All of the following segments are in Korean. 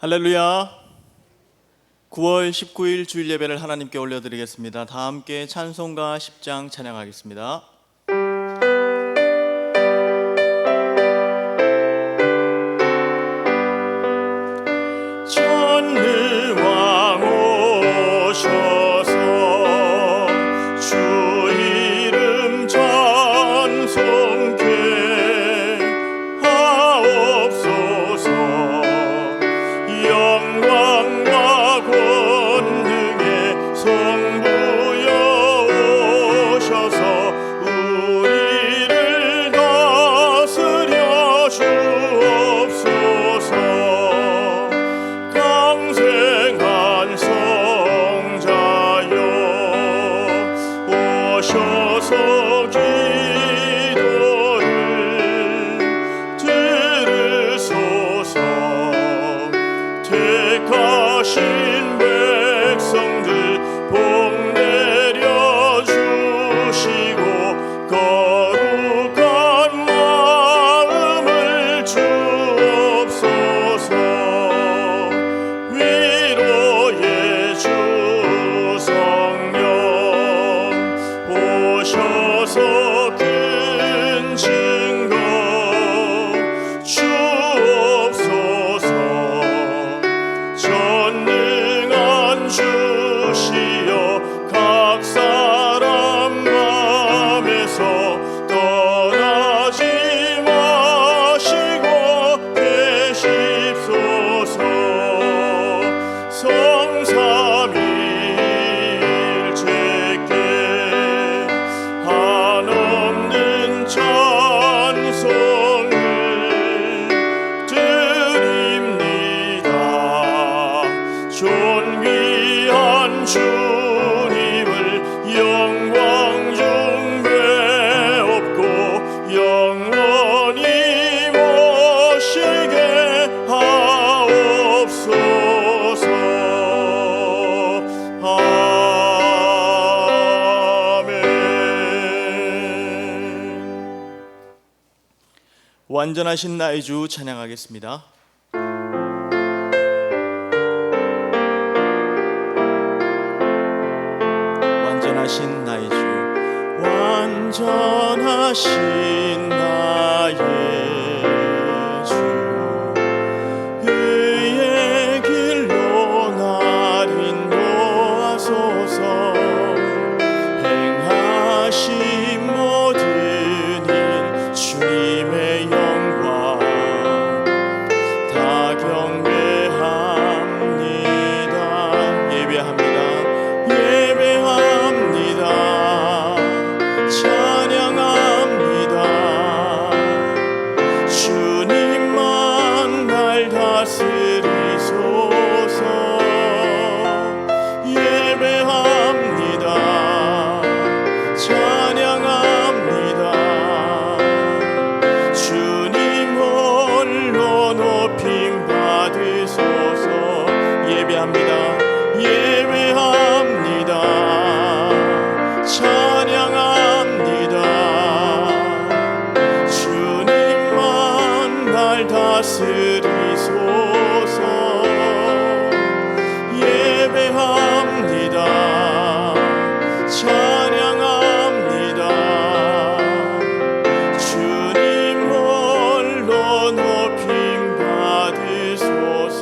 할렐루야. 9월 19일 주일 예배를 하나님께 올려드리겠습니다. 다 함께 찬송가 10장 찬양하겠습니다. 전능왕 오셔서 주 이름 찬송케 하옵소서. 영광과 권능의 성부여 오셔서 우리를 다스려 주옵소서. 강생한 성자여 오셔서 기도를 들으소서. 택하신 백성들 복 내려주시고 거룩한 마음을 주옵소서. 위로의 주 성령 오셔서 큰 증거 주옵소서. 전능한 주시여 각 사람 맘에서 떠나지 마시고 계십소서. 성삼일체께 한없는 찬송을 드립니다. 존귀한 주님을 영광 중배옵고 영원히 모시게 하옵소서. 아멘. 완전하신 나의 주 찬양하겠습니다. 완전하신 나의 주, 완전하신 나의 주, 의의 길로 날 인도하소서. 행하신 모든 일 주님의 영광 다 경배합니다. 예배합니다. 찬양합니다. 주님만 날 다스리소서. 예배합니다. 찬양합니다. 주님 홀로 높임 받으소서. 예배합니다. 예배합니다. 찬양합니다. 주님만 날 다스리소서. 예배합니다. 찬양합니다. 주님 홀로 높임 받으소서.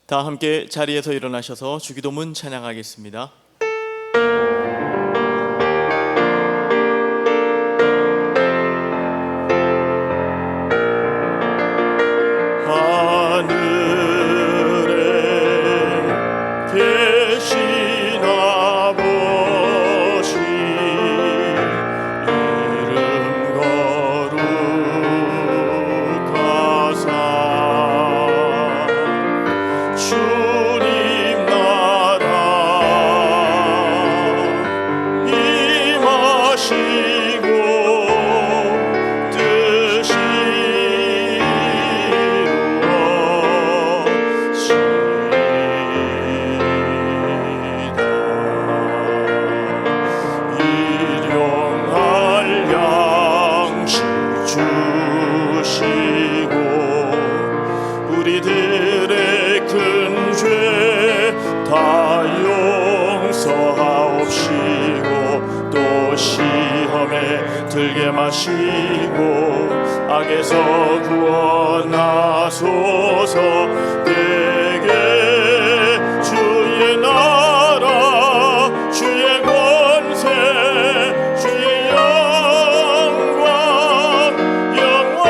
다 함께 자리에서 일어나셔서 주기도문 찬양하겠습니다. 하늘에 계신 아버지 이름 거룩하사 주님 나라 시험에 들게 마시고 악에서 구원하소서. 내게 주의 나라 주의 권세 주의 영광 영원히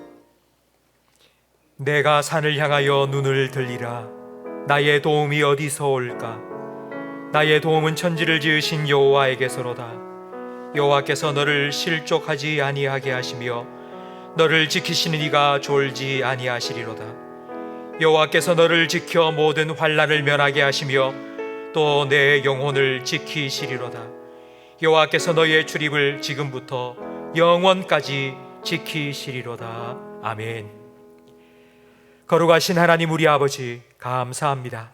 아멘. 내가 산을 향하여 눈을 들리라. 나의 도움이 어디서 올까? 나의 도움은 천지를 지으신 여호와에게서로다. 여호와께서 너를 실족하지 아니하게 하시며 너를 지키시는 이가 졸지 아니하시리로다. 여호와께서 너를 지켜 모든 환난을 면하게 하시며 또 내 영혼을 지키시리로다. 여호와께서 너의 출입을 지금부터 영원까지 지키시리로다. 아멘. 거룩하신 하나님 우리 아버지, 감사합니다.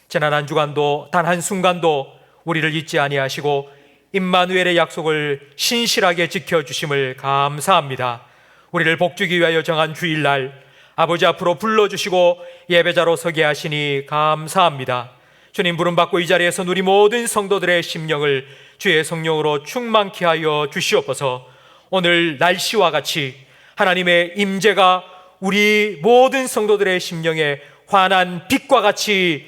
지난 한 주간도 단 한순간도 우리를 잊지 아니하시고 임마누엘의 약속을 신실하게 지켜주심을 감사합니다. 우리를 복주기 위하여 정한 주일날 아버지 앞으로 불러주시고 예배자로 서게 하시니 감사합니다. 주님 부름받고 이 자리에서 우리 모든 성도들의 심령을 주의 성령으로 충만케 하여 주시옵소서. 오늘 날씨와 같이 하나님의 임재가 우리 모든 성도들의 심령에 환한 빛과 같이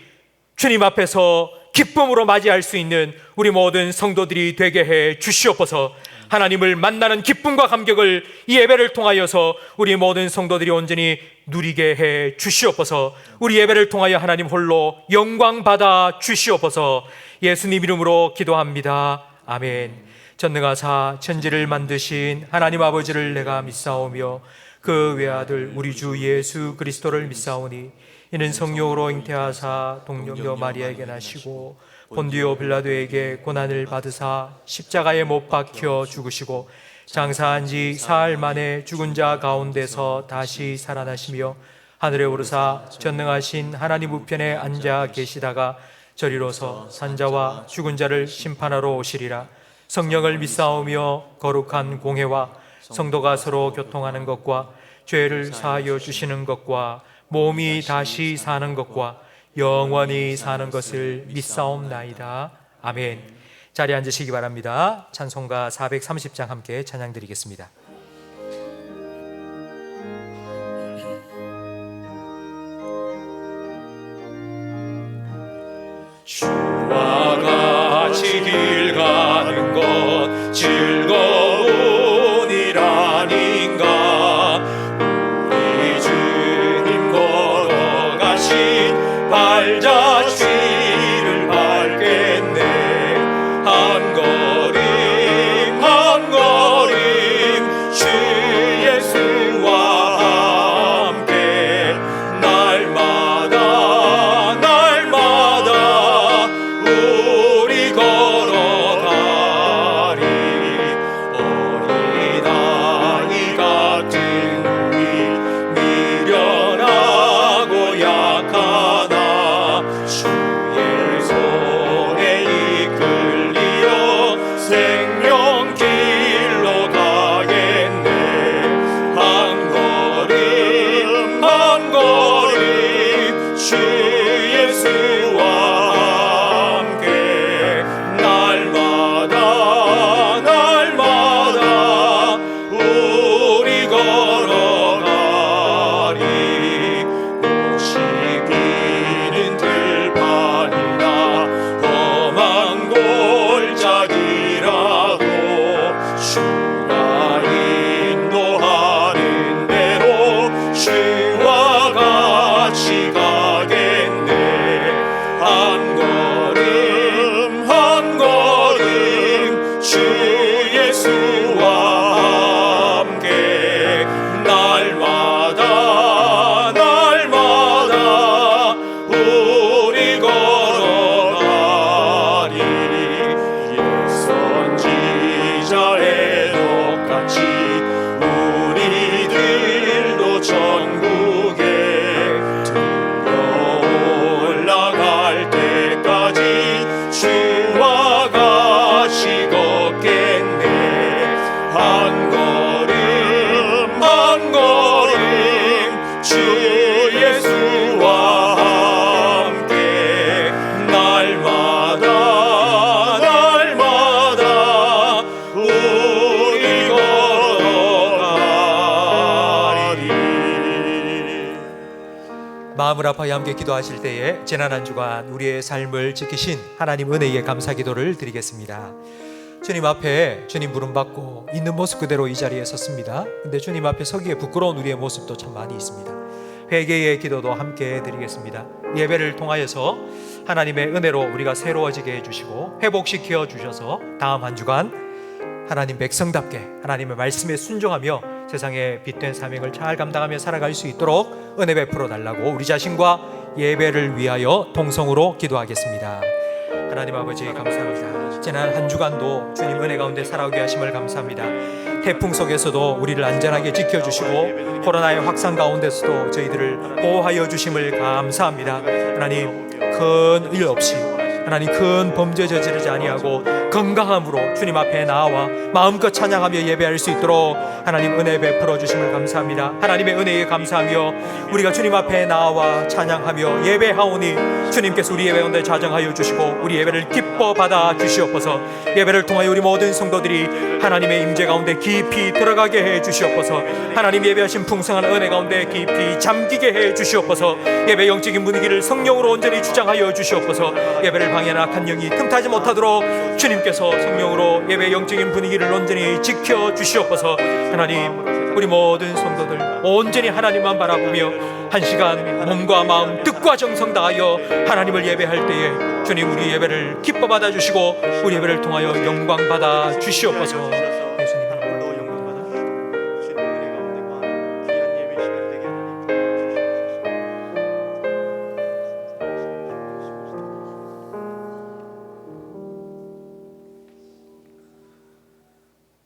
주님 앞에서 기쁨으로 맞이할 수 있는 우리 모든 성도들이 되게 해 주시옵소서. 하나님을 만나는 기쁨과 감격을 이 예배를 통하여서 우리 모든 성도들이 온전히 누리게 해 주시옵소서. 우리 예배를 통하여 하나님 홀로 영광 받아 주시옵소서. 예수님 이름으로 기도합니다. 아멘. 전능하사 천지를 만드신 하나님 아버지를 내가 믿사오며 그 외아들 우리 주 예수 그리스도를 믿사오니 이는 성령으로 잉태하사 동정녀 마리아에게 나시고 본디오 빌라도에게 고난을 받으사 십자가에 못 박혀 죽으시고 장사한 지 사흘 만에 죽은 자 가운데서 다시 살아나시며 하늘에 오르사 전능하신 하나님 우편에 앉아 계시다가 저리로서 산자와 죽은 자를 심판하러 오시리라. 성령을 믿사오며 거룩한 공회와 성도가 서로 교통하는 것과 죄를 사하여 주시는 것과 몸이 다시 사는 것과 영원히 사는 것을 믿사옵나이다. 아멘. 자리에 앉으시기 바랍니다. 찬송가 430장 함께 찬양드리겠습니다. 주와 같이 길 가는 것 즐거운 일 아닌가. 우리 주님 걸어가신 발자취를 밟겠네. 한 걸음 한 걸음 주 예수와 함께 날마다 날마다 우리 걸어가리. 어린아이 같은 우리 미련하고 약하나 주 예수와 함께 날마다 우리 걸어가리. 마음을 아파야 함께 기도하실 때에 지난 한 주간 우리의 삶을 지키신 하나님 은혜에 감사 기도를 드리겠습니다. 주님 앞에 주님 부름받고 있는 모습 그대로 이 자리에 섰습니다. 근데 주님 앞에 서기에 부끄러운 우리의 모습도 참 많이 있습니다. 회개의 기도도 함께 드리겠습니다. 예배를 통하여서 하나님의 은혜로 우리가 새로워지게 해주시고 회복시켜 주셔서 다음 한 주간 하나님 백성답게 하나님의 말씀에 순종하며 세상의 빛된 사명을 잘 감당하며 살아갈 수 있도록 은혜 베풀어 달라고 우리 자신과 예배를 위하여 동성으로 기도하겠습니다. 하나님 아버지 감사합니다. 지난 한 주간도 주님 은혜 가운데 살아오게 하심을 감사합니다. 태풍 속에서도 우리를 안전하게 지켜주시고 코로나의 확산 가운데서도 저희들을 보호하여 주심을 감사합니다. 하나님 큰 일 없이 하나님 큰 범죄 저지르지 아니하고 건강함으로 주님 앞에 나와 마음껏 찬양하며 예배할 수 있도록 하나님 은혜 베풀어 주심을 감사합니다. 하나님의 은혜에 감사하며 우리가 주님 앞에 나와 찬양하며 예배하오니 주님께서 우리 예배 가운데 자정하여 주시고 우리 예배를 기뻐 받아 주시옵소서. 예배를 통하여 우리 모든 성도들이 하나님의 임재 가운데 깊이 들어가게 해 주시옵소서. 하나님 예배하신 풍성한 은혜 가운데 깊이 잠기게 해 주시옵소서. 예배 영적인 분위기를 성령으로 온전히 주장하여 주시옵소서. 예배를 방해하는 악한 영이 틈타지 못하도록 주님께서 성령으로 예배 영적인 분위기를 온전히 지켜 주시옵소서. 하나님 우리 모든 성도들 온전히 하나님만 바라보며 한 시간 몸과 마음 뜻과 정성 다하여 하나님을 예배할 때에 주님 우리 예배를 기뻐 받아 주시고 우리 예배를 통하여 영광 받아 주시옵소서. 예수님 홀로 영광 받아 주시고 주님 은혜 가운데 거하는 귀한 예배 시간이 되게 하나님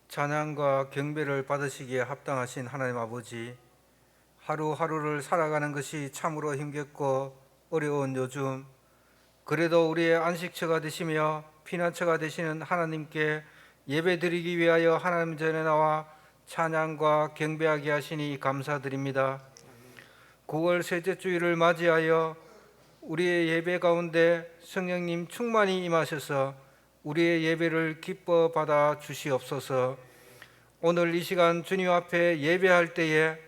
찬양과 경배를 받으시기에 합당하신 하나님 아버지, 하루하루를 살아가는 것이 참으로 힘겹고 어려운 요즘, 그래도 우리의 안식처가 되시며 피난처가 되시는 하나님께 예배드리기 위하여 하나님 전에 나와 찬양과 경배하게 하시니 감사드립니다. 9월 셋째 주일을 맞이하여 우리의 예배 가운데 성령님 충만히 임하셔서 우리의 예배를 기뻐 받아 주시옵소서. 오늘 이 시간 주님 앞에 예배할 때에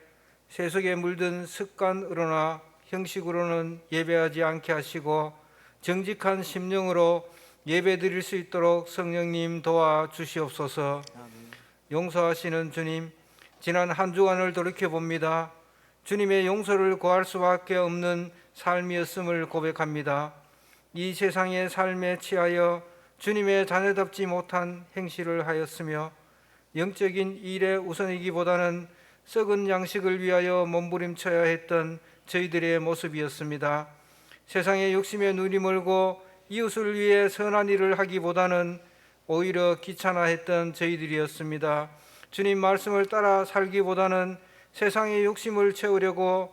세속에 물든 습관으로나 형식으로는 예배하지 않게 하시고 정직한 심령으로 예배 드릴 수 있도록 성령님 도와 주시옵소서. 용서하시는 주님, 지난 한 주간을 돌이켜봅니다. 주님의 용서를 구할 수밖에 없는 삶이었음을 고백합니다. 이 세상의 삶에 취하여 주님의 자녀답지 못한 행실을 하였으며 영적인 일에 우선이기보다는 썩은 양식을 위하여 몸부림쳐야 했던 저희들의 모습이었습니다. 세상의 욕심에 눈이 멀고 이웃을 위해 선한 일을 하기보다는 오히려 귀찮아했던 저희들이었습니다. 주님 말씀을 따라 살기보다는 세상의 욕심을 채우려고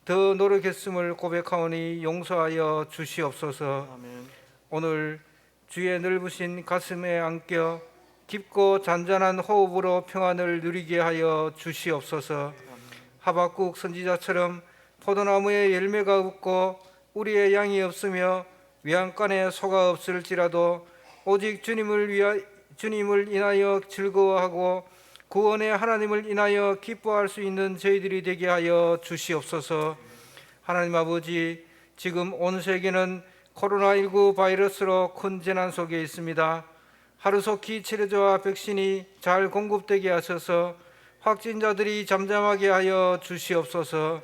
더 노력했음을 고백하오니 용서하여 주시옵소서. 아멘. 오늘 주의 넓으신 가슴에 안겨 깊고 잔잔한 호흡으로 평안을 누리게 하여 주시옵소서. 하박국 선지자처럼 포도나무에 열매가 없고 우리의 양이 없으며 외양간에 소가 없을지라도 오직 주님을 인하여 즐거워하고 구원의 하나님을 인하여 기뻐할 수 있는 저희들이 되게 하여 주시옵소서. 하나님 아버지, 지금 온 세계는 코로나19 바이러스로 큰 재난 속에 있습니다. 하루속히 치료제와 백신이 잘 공급되게 하셔서 확진자들이 잠잠하게 하여 주시옵소서.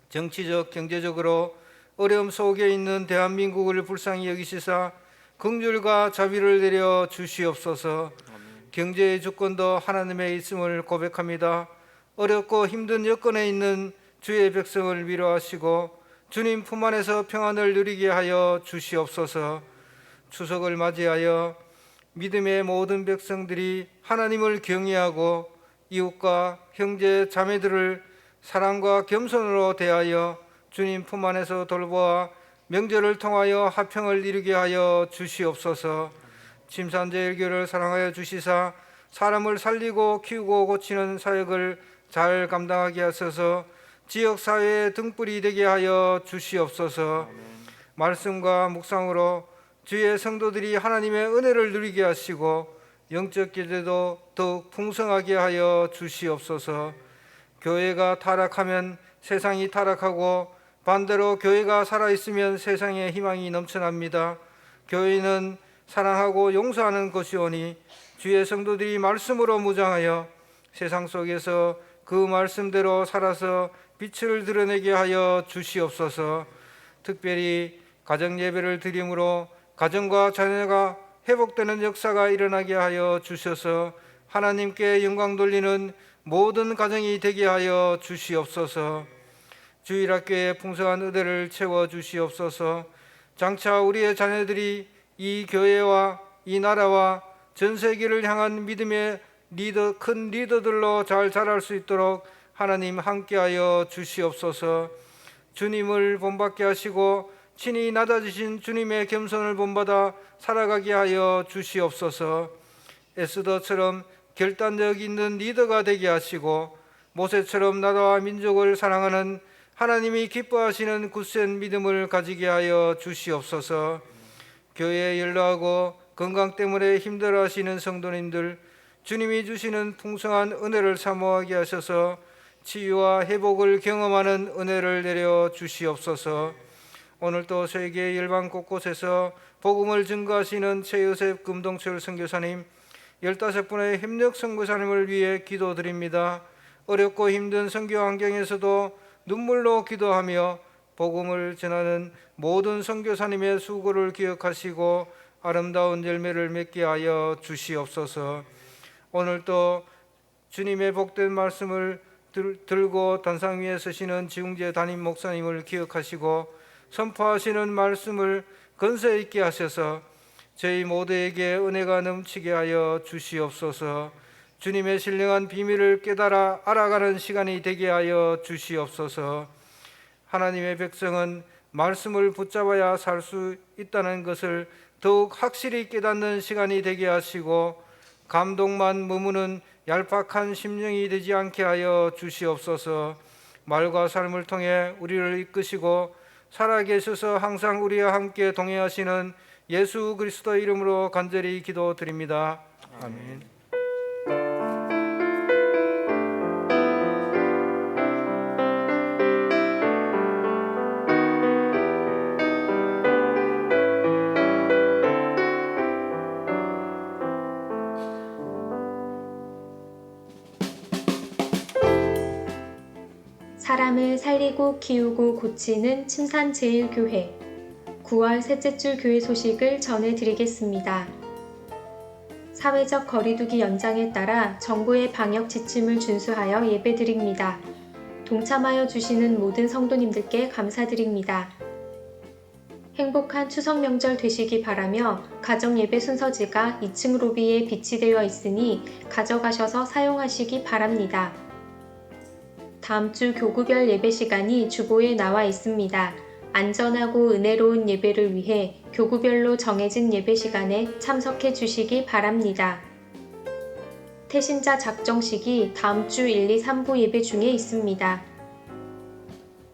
정치적, 경제적으로 어려움 속에 있는 대한민국을 불쌍히 여기시사 긍휼과 자비를 내려 주시옵소서. 경제의 주권도 하나님의 있음을 고백합니다. 어렵고 힘든 여건에 있는 주의 백성을 위로하시고 주님 품 안에서 평안을 누리게 하여 주시옵소서. 추석을 맞이하여 믿음의 모든 백성들이 하나님을 경외하고 이웃과 형제 자매들을 사랑과 겸손으로 대하여 주님 품 안에서 돌보아 명절을 통하여 화평을 이루게 하여 주시옵소서. 침산제일교를 사랑하여 주시사 사람을 살리고 키우고 고치는 사역을 잘 감당하게 하셔서 지역 사회의 등불이 되게 하여 주시옵소서. 말씀과 묵상으로 주의 성도들이 하나님의 은혜를 누리게 하시고 영적 기대도 더욱 풍성하게 하여 주시옵소서. 교회가 타락하면 세상이 타락하고 반대로 교회가 살아있으면 세상에 희망이 넘쳐납니다. 교회는 사랑하고 용서하는 것이오니 주의 성도들이 말씀으로 무장하여 세상 속에서 그 말씀대로 살아서 빛을 드러내게 하여 주시옵소서. 특별히 가정 예배를 드림으로 가정과 자녀가 회복되는 역사가 일어나게 하여 주셔서 하나님께 영광 돌리는 모든 가정이 되게 하여 주시옵소서. 주일학교에 풍성한 의대를 채워 주시옵소서. 장차 우리의 자녀들이 이 교회와 이 나라와 전 세계를 향한 믿음의 큰 리더들로 잘 자랄 수 있도록 하나님 함께하여 주시옵소서. 주님을 본받게 하시고 친히 낮아지신 주님의 겸손을 본받아 살아가게 하여 주시옵소서. 에스더처럼 결단력 있는 리더가 되게 하시고 모세처럼 나라와 민족을 사랑하는 하나님이 기뻐하시는 굳센 믿음을 가지게 하여 주시옵소서. 교회에 연로하고 건강 때문에 힘들어하시는 성도님들, 주님이 주시는 풍성한 은혜를 사모하게 하셔서 치유와 회복을 경험하는 은혜를 내려 주시옵소서. 오늘도 세계 열방 곳곳에서 복음을 증거하시는 최요셉 금동철 선교사님, 15분의 협력 선교사님을 위해 기도드립니다. 어렵고 힘든 선교 환경에서도 눈물로 기도하며 복음을 전하는 모든 선교사님의 수고를 기억하시고 아름다운 열매를 맺게 하여 주시옵소서. 오늘도 주님의 복된 말씀을 들고 단상 위에 서시는 지웅재 담임 목사님을 기억하시고 선포하시는 말씀을 건세 있게 하셔서 저희 모두에게 은혜가 넘치게 하여 주시옵소서. 주님의 신령한 비밀을 깨달아 알아가는 시간이 되게 하여 주시옵소서. 하나님의 백성은 말씀을 붙잡아야 살 수 있다는 것을 더욱 확실히 깨닫는 시간이 되게 하시고 감동만 머무는 얄팍한 심령이 되지 않게 하여 주시옵소서. 말과 삶을 통해 우리를 이끄시고 살아계셔서 항상 우리와 함께 동행하시는 예수 그리스도 이름으로 간절히 기도드립니다. 아멘. 사람을 살리고 키우고 고치는 침산제일교회 9월 셋째 주 교회 소식을 전해드리겠습니다. 사회적 거리두기 연장에 따라 정부의 방역 지침을 준수하여 예배드립니다. 동참하여 주시는 모든 성도님들께 감사드립니다. 행복한 추석 명절 되시기 바라며 가정 예배 순서지가 2층 로비에 비치되어 있으니 가져가셔서 사용하시기 바랍니다. 다음 주 교구별 예배 시간이 주보에 나와 있습니다. 안전하고 은혜로운 예배를 위해 교구별로 정해진 예배 시간에 참석해 주시기 바랍니다. 태신자 작정식이 다음 주 1, 2, 3부 예배 중에 있습니다.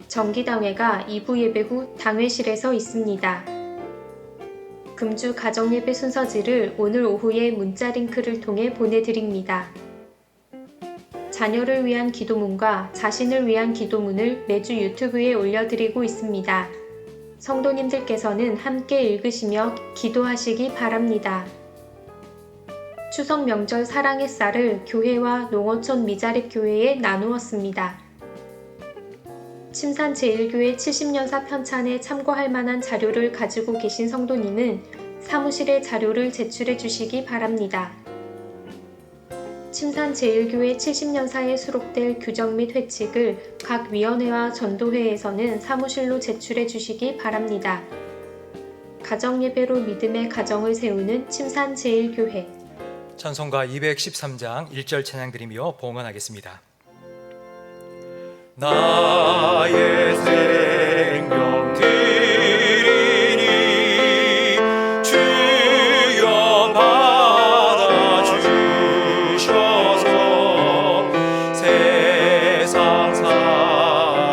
정기당회가 2부 예배 후 당회실에서 있습니다. 금주 가정예배 순서지를 오늘 오후에 문자 링크를 통해 보내드립니다. 자녀를 위한 기도문과 자신을 위한 기도문을 매주 유튜브에 올려드리고 있습니다. 성도님들께서는 함께 읽으시며 기도하시기 바랍니다. 추석 명절 사랑의 쌀을 교회와 농어촌 미자립교회에 나누었습니다. 침산제일교회 70년사 편찬에 참고할 만한 자료를 가지고 계신 성도님은 사무실에 자료를 제출해 주시기 바랍니다. 침산제일교회 70년사에 수록될 규정 및 회칙을 각 위원회와 전도회에서는 사무실로 제출해 주시기 바랍니다. 가정예배로 믿음의 가정을 세우는 침산제일교회 찬송가 213장 1절 찬양 드리며 봉헌하겠습니다. 나의 생명 드리니 주여 받아주셔서 세상 사랑을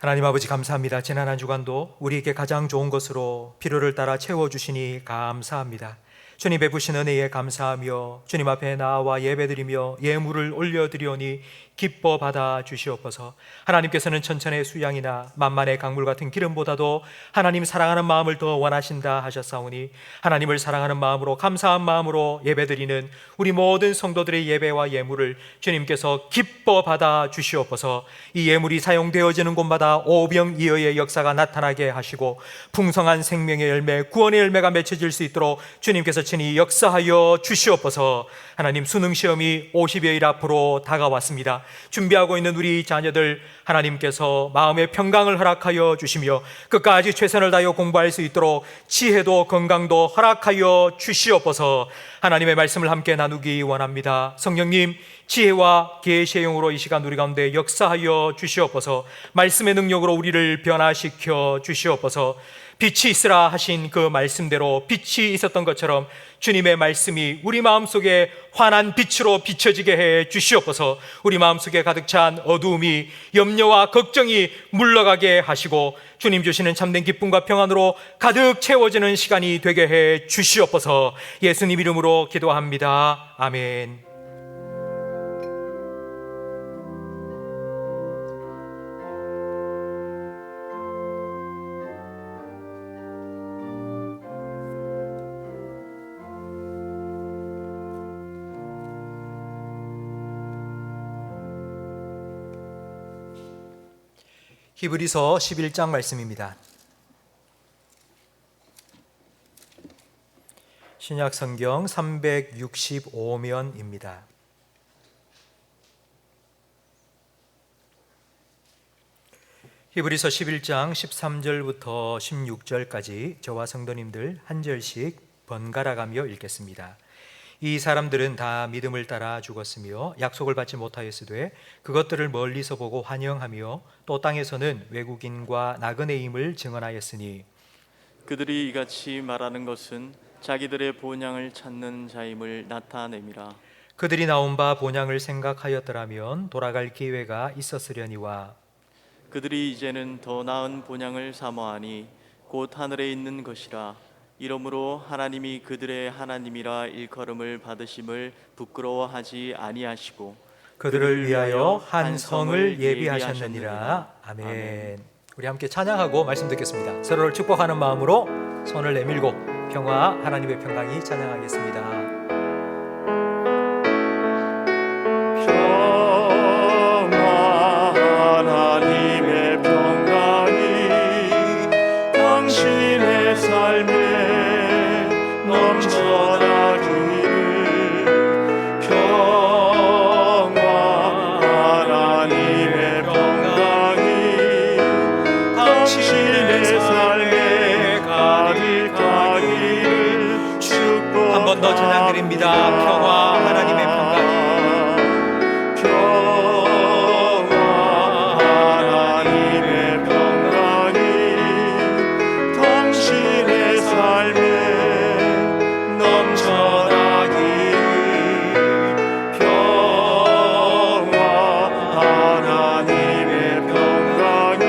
하나님 아버지 감사합니다. 지난 한 주간도 우리에게 가장 좋은 것으로 필요를 따라 채워주시니 감사합니다. 주님 베푸신 은혜에 감사하며 주님 앞에 나와 예배드리며 예물을 올려드리오니 기뻐 받아 주시옵소서. 하나님께서는 천천의 수양이나 만만의 강물 같은 기름보다도 하나님 사랑하는 마음을 더 원하신다 하셨사오니 하나님을 사랑하는 마음으로 감사한 마음으로 예배드리는 우리 모든 성도들의 예배와 예물을 주님께서 기뻐 받아 주시옵소서. 이 예물이 사용되어지는 곳마다 오병이어의 역사가 나타나게 하시고 풍성한 생명의 열매, 구원의 열매가 맺혀질 수 있도록 주님께서 친히 역사하여 주시옵소서. 하나님, 수능시험이 50여일 앞으로 다가왔습니다. 준비하고 있는 우리 자녀들 하나님께서 마음의 평강을 허락하여 주시며 끝까지 최선을 다하여 공부할 수 있도록 지혜도 건강도 허락하여 주시옵소서. 하나님의 말씀을 함께 나누기 원합니다. 성령님, 지혜와 계시의 영으로 이 시간 우리 가운데 역사하여 주시옵소서. 말씀의 능력으로 우리를 변화시켜 주시옵소서. 빛이 있으라 하신 그 말씀대로 빛이 있었던 것처럼 주님의 말씀이 우리 마음속에 환한 빛으로 비춰지게 해 주시옵소서. 우리 마음속에 가득 찬 어두움이, 염려와 걱정이 물러가게 하시고 주님 주시는 참된 기쁨과 평안으로 가득 채워지는 시간이 되게 해 주시옵소서. 예수님 이름으로 기도합니다. 아멘. 히브리서 11장 말씀입니다. 신약 성경 365면입니다. 히브리서 11장 13절부터 16절까지 저와 성도님들 한 절씩 번갈아 가며 읽겠습니다. 이 사람들은 다 믿음을 따라 죽었으며 약속을 받지 못하였으되 그것들을 멀리서 보고 환영하며 또 땅에서는 외국인과 나그네임을 증언하였으니 그들이 이같이 말하는 것은 자기들의 본향을 찾는 자임을 나타냄이라. 그들이 나온 바 본향을 생각하였더라면 돌아갈 기회가 있었으려니와 그들이 이제는 더 나은 본향을 사모하니 곧 하늘에 있는 것이라. 이러므로 하나님이 그들의 하나님이라 일컬음을 받으심을 부끄러워하지 아니하시고 그들을 위하여 한 성을 예비하셨느니라. 아멘. 우리 함께 찬양하고 말씀 듣겠습니다. 서로를 축복하는 마음으로 손을 내밀고 평화, 하나님의 평강이 찬양하겠습니다. 한 번 더 찬양드립니다. 평화, 하나님의 평강이 하나님의 평강이 당신의 삶에 넘쳐나기를. 평화, 하나님의 평강이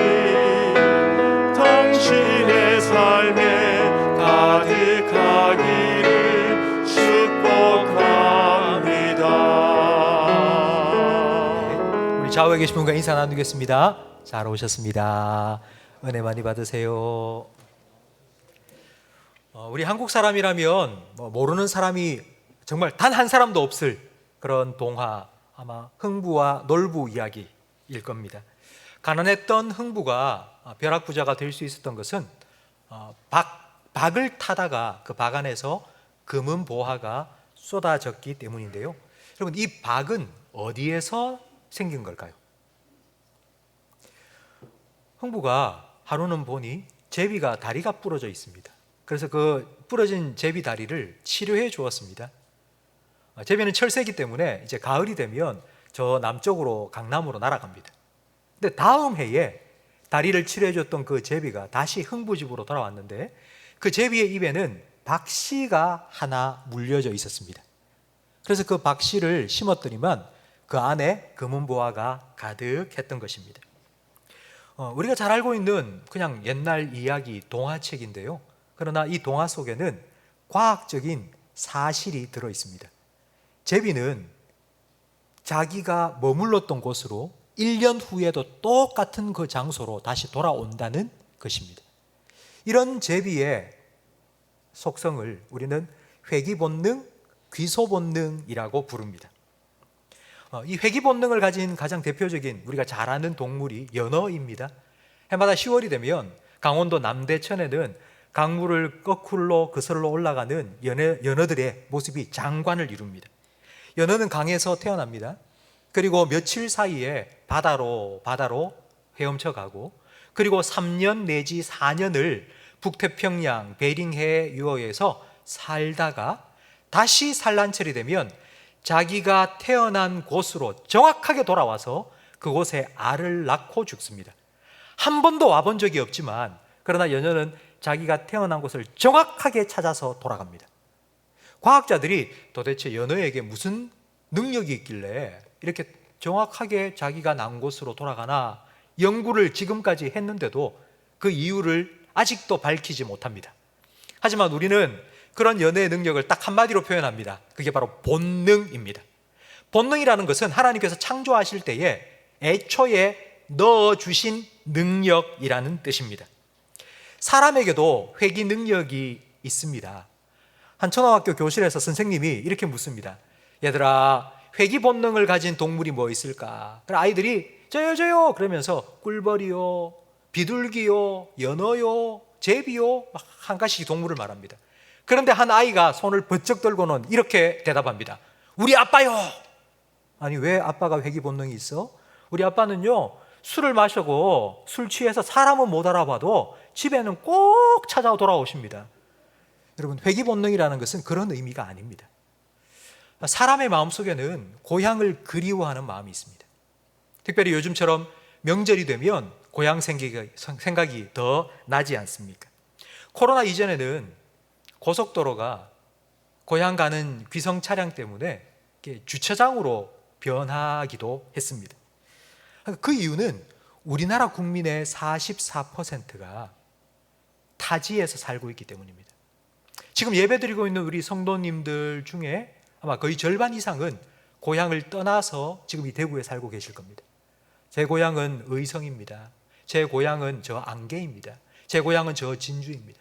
당신의 삶에 가득하기를 축복합니다. 우리 좌우에 계신 분과 인사 나누겠습니다. 잘 오셨습니다. 은혜 많이 받으세요. 우리 한국 사람이라면 모르는 사람이 정말 단 한 사람도 없을 그런 동화, 아마 흥부와 놀부 이야기일 겁니다. 가난했던 흥부가 벼락부자가 될 수 있었던 것은 박을 타다가 그 박 안에서 금은 보화가 쏟아졌기 때문인데요. 여러분, 이 박은 어디에서 생긴 걸까요? 흥부가 하루는 보니 제비가 다리가 부러져 있습니다. 그래서 그 부러진 제비 다리를 치료해 주었습니다. 제비는 철새이기 때문에 이제 가을이 되면 저 남쪽으로 강남으로 날아갑니다. 근데 다음 해에 다리를 치료해 줬던 그 제비가 다시 흥부 집으로 돌아왔는데 그 제비의 입에는 박씨가 하나 물려져 있었습니다. 그래서 그 박씨를 심었더니만 그 안에 금은보화가 가득했던 것입니다. 우리가 잘 알고 있는 그냥 옛날 이야기 동화책인데요. 그러나 이 동화 속에는 과학적인 사실이 들어 있습니다. 제비는 자기가 머물렀던 곳으로 1년 후에도 똑같은 그 장소로 다시 돌아온다는 것입니다. 이런 제비의 속성을 우리는 회귀본능, 귀소본능이라고 부릅니다. 이 회귀본능을 가진 가장 대표적인 우리가 잘 아는 동물이 연어입니다. 해마다 10월이 되면 강원도 남대천에는 강물을 거꾸로 거슬러 올라가는 연어들의 모습이 장관을 이룹니다. 연어는 강에서 태어납니다. 그리고 며칠 사이에 바다로 헤엄쳐 가고, 그리고 3년 내지 4년을 북태평양 베링해 유역에서 살다가 다시 산란철이 되면 자기가 태어난 곳으로 정확하게 돌아와서 그곳에 알을 낳고 죽습니다. 한 번도 와본 적이 없지만, 그러나 연어는 자기가 태어난 곳을 정확하게 찾아서 돌아갑니다. 과학자들이 도대체 연어에게 무슨 능력이 있길래 이렇게 정확하게 자기가 난 곳으로 돌아가나 연구를 지금까지 했는데도 그 이유를 아직도 밝히지 못합니다. 하지만 우리는 그런 연애의 능력을 딱 한마디로 표현합니다. 그게 바로 본능입니다. 본능이라는 것은 하나님께서 창조하실 때에 애초에 넣어주신 능력이라는 뜻입니다. 사람에게도 회귀 능력이 있습니다. 한 초등학교 교실에서 선생님이 이렇게 묻습니다. 얘들아, 회귀 본능을 가진 동물이 뭐 있을까? 그럼 아이들이 저요 그러면서 꿀벌이요, 비둘기요, 연어요, 제비요, 막 한 가지 동물을 말합니다. 그런데 한 아이가 손을 번쩍 들고는 이렇게 대답합니다. 우리 아빠요. 아니, 왜 아빠가 회귀 본능이 있어? 우리 아빠는요, 술을 마시고 술 취해서 사람은 못 알아봐도 집에는 꼭 찾아 돌아오십니다. 여러분, 회귀 본능이라는 것은 그런 의미가 아닙니다. 사람의 마음속에는 고향을 그리워하는 마음이 있습니다. 특별히 요즘처럼 명절이 되면 고향 생각이 더 나지 않습니까? 코로나 이전에는 고속도로가 고향 가는 귀성 차량 때문에 주차장으로 변하기도 했습니다. 그 이유는 우리나라 국민의 44%가 타지에서 살고 있기 때문입니다. 지금 예배드리고 있는 우리 성도님들 중에 아마 거의 절반 이상은 고향을 떠나서 지금 이 대구에 살고 계실 겁니다. 제 고향은 의성입니다. 제 고향은 저 안개입니다. 제 고향은 저 진주입니다.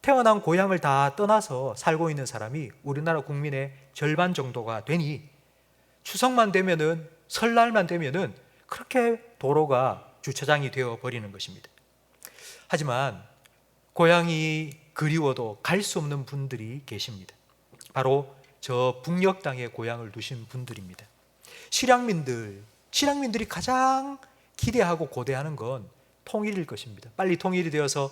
태어난 고향을 다 떠나서 살고 있는 사람이 우리나라 국민의 절반 정도가 되니 추석만 되면은, 설날만 되면은 그렇게 도로가 주차장이 되어 버리는 것입니다. 하지만 고향이 그리워도 갈 수 없는 분들이 계십니다. 바로 저 북녘 땅에 고향을 두신 분들입니다. 실향민들이 가장 기대하고 고대하는 건 통일일 것입니다. 빨리 통일이 되어서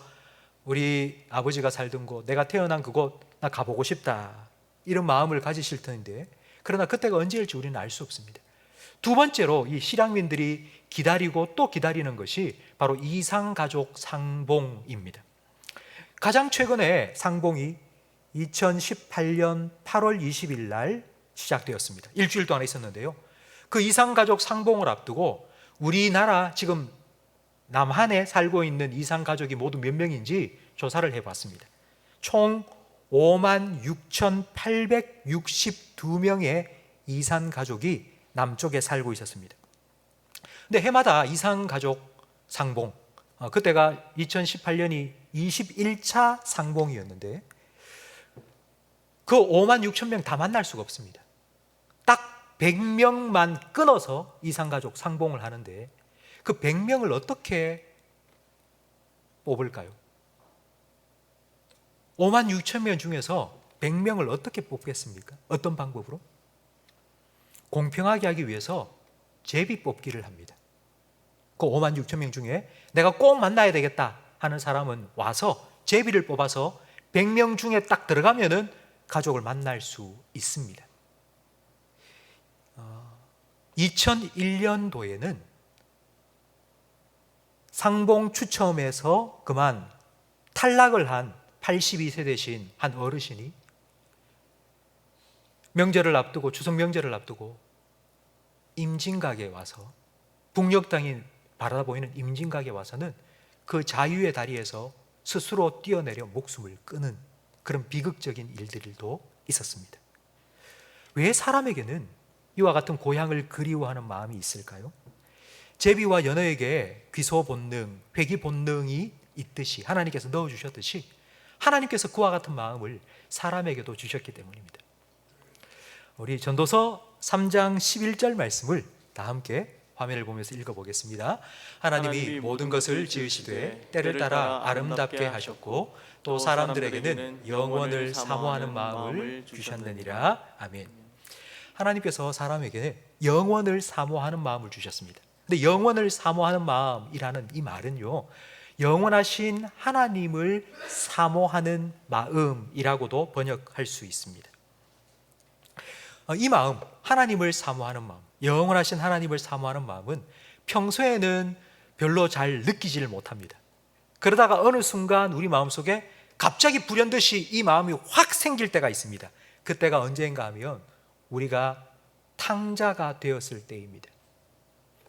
우리 아버지가 살던 곳, 내가 태어난 그곳 나 가보고 싶다, 이런 마음을 가지실 텐데, 그러나 그때가 언제일지 우리는 알 수 없습니다. 두 번째로 이 실향민들이 기다리고 또 기다리는 것이 바로 이산가족 상봉입니다. 가장 최근에 상봉이 2018년 8월 20일 날 시작되었습니다. 일주일 동안 있었는데요. 그 이산가족 상봉을 앞두고 우리나라 지금 남한에 살고 있는 이산가족이 모두 몇 명인지 조사를 해봤습니다. 총 56,862명의 이산가족이 남쪽에 살고 있었습니다. 근데 해마다 이산가족 상봉, 그때가 2018년이 21차 상봉이었는데 그 56,000명 다 만날 수가 없습니다. 딱 100명만 끊어서 이산가족 상봉을 하는데 그 100명을 어떻게 뽑을까요? 56,000명 중에서 100명을 어떻게 뽑겠습니까? 어떤 방법으로? 공평하게 하기 위해서 제비 뽑기를 합니다. 그 56,000명 중에 내가 꼭 만나야 되겠다 하는 사람은 와서 제비를 뽑아서 100명 중에 딱 들어가면은 가족을 만날 수 있습니다. 2001년도에는 상봉 추첨에서 그만 탈락을 한 82세 되신 한 어르신이 명절을 앞두고, 추석 명절을 앞두고 임진각에 와서 북녘 땅인 바라다 보이는 임진각에 와서는 그 자유의 다리에서 스스로 뛰어내려 목숨을 끊은 그런 비극적인 일들도 있었습니다. 왜 사람에게는 이와 같은 고향을 그리워하는 마음이 있을까요? 제비와 연어에게 귀소 본능, 회귀 본능이 있듯이 하나님께서 넣어주셨듯이 하나님께서 그와 같은 마음을 사람에게도 주셨기 때문입니다. 우리 전도서 3장 11절 말씀을 다 함께 화면을 보면서 읽어보겠습니다. 하나님이 모든 것을 지으시되 때를 따라 아름답게 하셨고 또 사람들에게는 영원을 사모하는 마음을 주셨느니라. 아멘. 하나님께서 사람에게 영원을 사모하는 마음을 주셨습니다. 근데 영원을 사모하는 마음이라는 이 말은요, 영원하신 하나님을 사모하는 마음이라고도 번역할 수 있습니다. 이 마음, 하나님을 사모하는 마음, 영원하신 하나님을 사모하는 마음은 평소에는 별로 잘 느끼지를 못합니다. 그러다가 어느 순간 우리 마음속에 갑자기 불현듯이 이 마음이 확 생길 때가 있습니다. 그때가 언제인가 하면 우리가 탕자가 되었을 때입니다.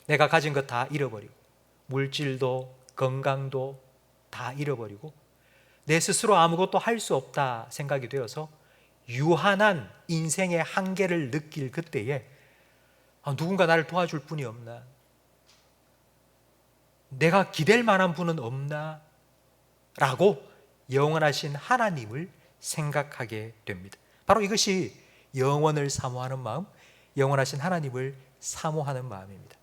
내가 가진 것 다 잃어버리고 물질도 건강도 다 잃어버리고 내 스스로 아무것도 할 수 없다 생각이 되어서 유한한 인생의 한계를 느낄 그때에 누군가 나를 도와줄 분이 없나? 내가 기댈 만한 분은 없나? 라고 영원하신 하나님을 생각하게 됩니다. 바로 이것이 영원을 사모하는 마음, 영원하신 하나님을 사모하는 마음입니다.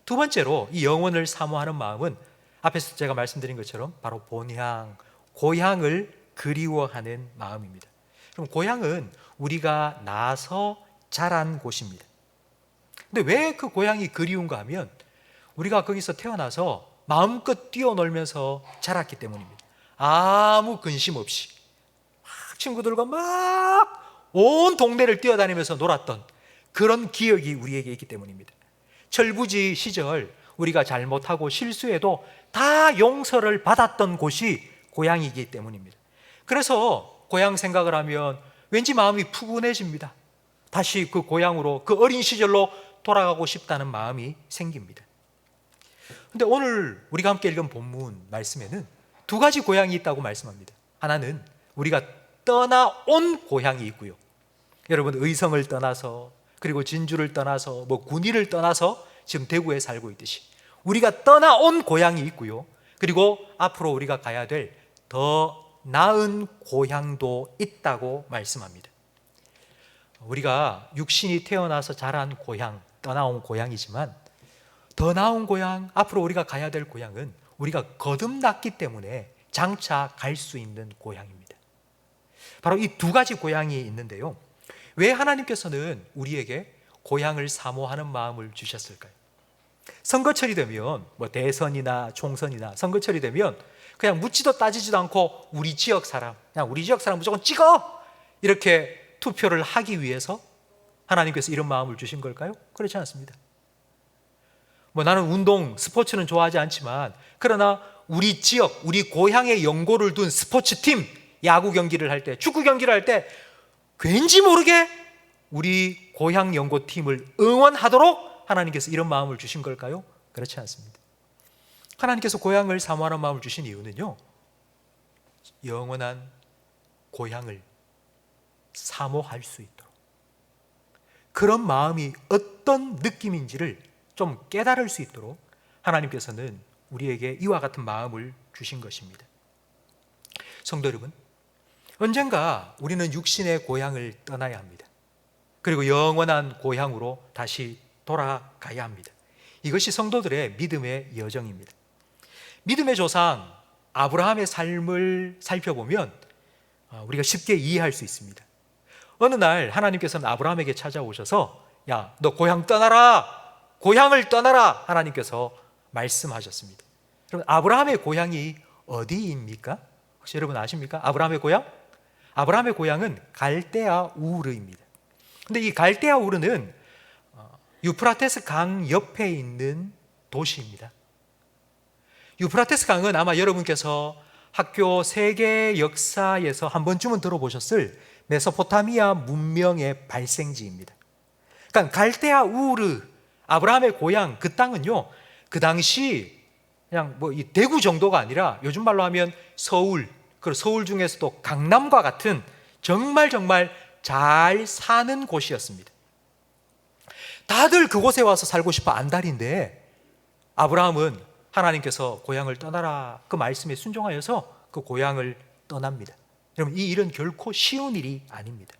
두 번째로 이 영원을 사모하는 마음은 앞에서 제가 말씀드린 것처럼 바로 본향, 고향을 그리워하는 마음입니다. 그럼 고향은 우리가 나서 자란 곳입니다. 근데 왜 그 고향이 그리운가 하면 우리가 거기서 태어나서 마음껏 뛰어놀면서 자랐기 때문입니다. 아무 근심 없이 막 친구들과 막 온 동네를 뛰어다니면서 놀았던 그런 기억이 우리에게 있기 때문입니다. 철부지 시절 우리가 잘못하고 실수해도 다 용서를 받았던 곳이 고향이기 때문입니다. 그래서 고향 생각을 하면 왠지 마음이 푸근해집니다. 다시 그 고향으로, 그 어린 시절로 돌아가고 싶다는 마음이 생깁니다. 그런데 오늘 우리가 함께 읽은 본문 말씀에는 두 가지 고향이 있다고 말씀합니다. 하나는 우리가 떠나온 고향이 있고요. 여러분, 의성을 떠나서, 그리고 진주를 떠나서, 군위를 떠나서 지금 대구에 살고 있듯이 우리가 떠나온 고향이 있고요. 그리고 앞으로 우리가 가야 될 더 나은 고향도 있다고 말씀합니다. 우리가 육신이 태어나서 자란 고향, 떠나온 고향이지만 더 나은 고향, 앞으로 우리가 가야 될 고향은 우리가 거듭났기 때문에 장차 갈 수 있는 고향입니다. 바로 이 두 가지 고향이 있는데요. 왜 하나님께서는 우리에게 고향을 사모하는 마음을 주셨을까요? 선거철이 되면 대선이나 총선이나 선거철이 되면 그냥 묻지도 따지지도 않고 우리 지역 사람 무조건 찍어! 이렇게 투표를 하기 위해서 하나님께서 이런 마음을 주신 걸까요? 그렇지 않습니다. 나는 운동, 스포츠는 좋아하지 않지만 그러나 우리 지역, 우리 고향에 연고를 둔 스포츠팀, 야구 경기를 할 때, 축구 경기를 할 때 왠지 모르게 우리 고향 연고팀을 응원하도록 하나님께서 이런 마음을 주신 걸까요? 그렇지 않습니다. 하나님께서 고향을 사모하는 마음을 주신 이유는요, 영원한 고향을 사모할 수 있도록, 그런 마음이 어떤 느낌인지를 좀 깨달을 수 있도록 하나님께서는 우리에게 이와 같은 마음을 주신 것입니다. 성도 여러분, 언젠가 우리는 육신의 고향을 떠나야 합니다. 그리고 영원한 고향으로 다시 돌아가야 합니다. 이것이 성도들의 믿음의 여정입니다. 믿음의 조상 아브라함의 삶을 살펴보면 우리가 쉽게 이해할 수 있습니다. 어느 날 하나님께서는 아브라함에게 찾아오셔서 야, 너 고향 떠나라! 고향을 떠나라! 하나님께서 말씀하셨습니다. 여러분, 아브라함의 고향이 어디입니까? 혹시 여러분 아십니까? 아브라함의 고향? 아브라함의 고향은 갈대아 우르입니다. 근데 이 갈대아 우르는 유프라테스 강 옆에 있는 도시입니다. 유프라테스 강은 아마 여러분께서 학교 세계 역사에서 한 번쯤은 들어보셨을 메소포타미아 문명의 발생지입니다. 그러니까 갈대아 우르, 아브라함의 고향, 그 땅은요, 그 당시 그냥 뭐 이 대구 정도가 아니라 요즘 말로 하면 서울, 그리고 서울 중에서도 강남과 같은 정말 잘 사는 곳이었습니다. 다들 그곳에 와서 살고 싶어 안달인데 아브라함은 하나님께서 고향을 떠나라 그 말씀에 순종하여서 그 고향을 떠납니다. 여러분, 이 일은 결코 쉬운 일이 아닙니다.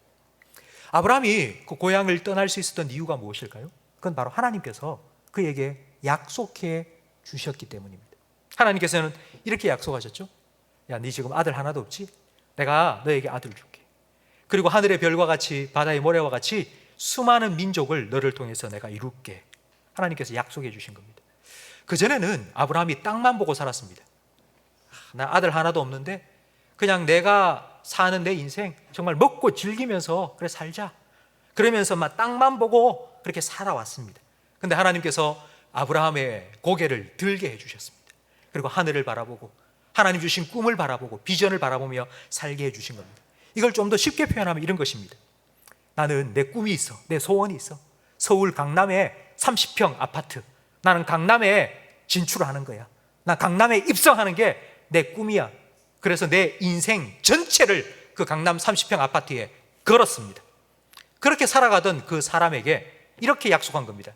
아브라함이 그 고향을 떠날 수 있었던 이유가 무엇일까요? 그건 바로 하나님께서 그에게 약속해 주셨기 때문입니다. 하나님께서는 이렇게 약속하셨죠. 야, 네 지금 아들 하나도 없지? 내가 너에게 아들을 줄게. 그리고 하늘의 별과 같이 바다의 모래와 같이 수많은 민족을 너를 통해서 내가 이룰게. 하나님께서 약속해 주신 겁니다. 그전에는 아브라함이 땅만 보고 살았습니다. 나 아들 하나도 없는데 그냥 내가 사는 내 인생 정말 먹고 즐기면서 그래 살자. 그러면서 막 땅만 보고 그렇게 살아왔습니다. 근데 하나님께서 아브라함의 고개를 들게 해주셨습니다. 그리고 하늘을 바라보고 하나님 주신 꿈을 바라보고 비전을 바라보며 살게 해주신 겁니다. 이걸 좀 더 쉽게 표현하면 이런 것입니다. 나는 내 꿈이 있어. 내 소원이 있어. 서울 강남에 30평 아파트. 나는 강남에 진출하는 거야. 나 강남에 입성하는 게 내 꿈이야. 그래서 내 인생 전체를 그 강남 30평 아파트에 걸었습니다. 그렇게 살아가던 그 사람에게 이렇게 약속한 겁니다.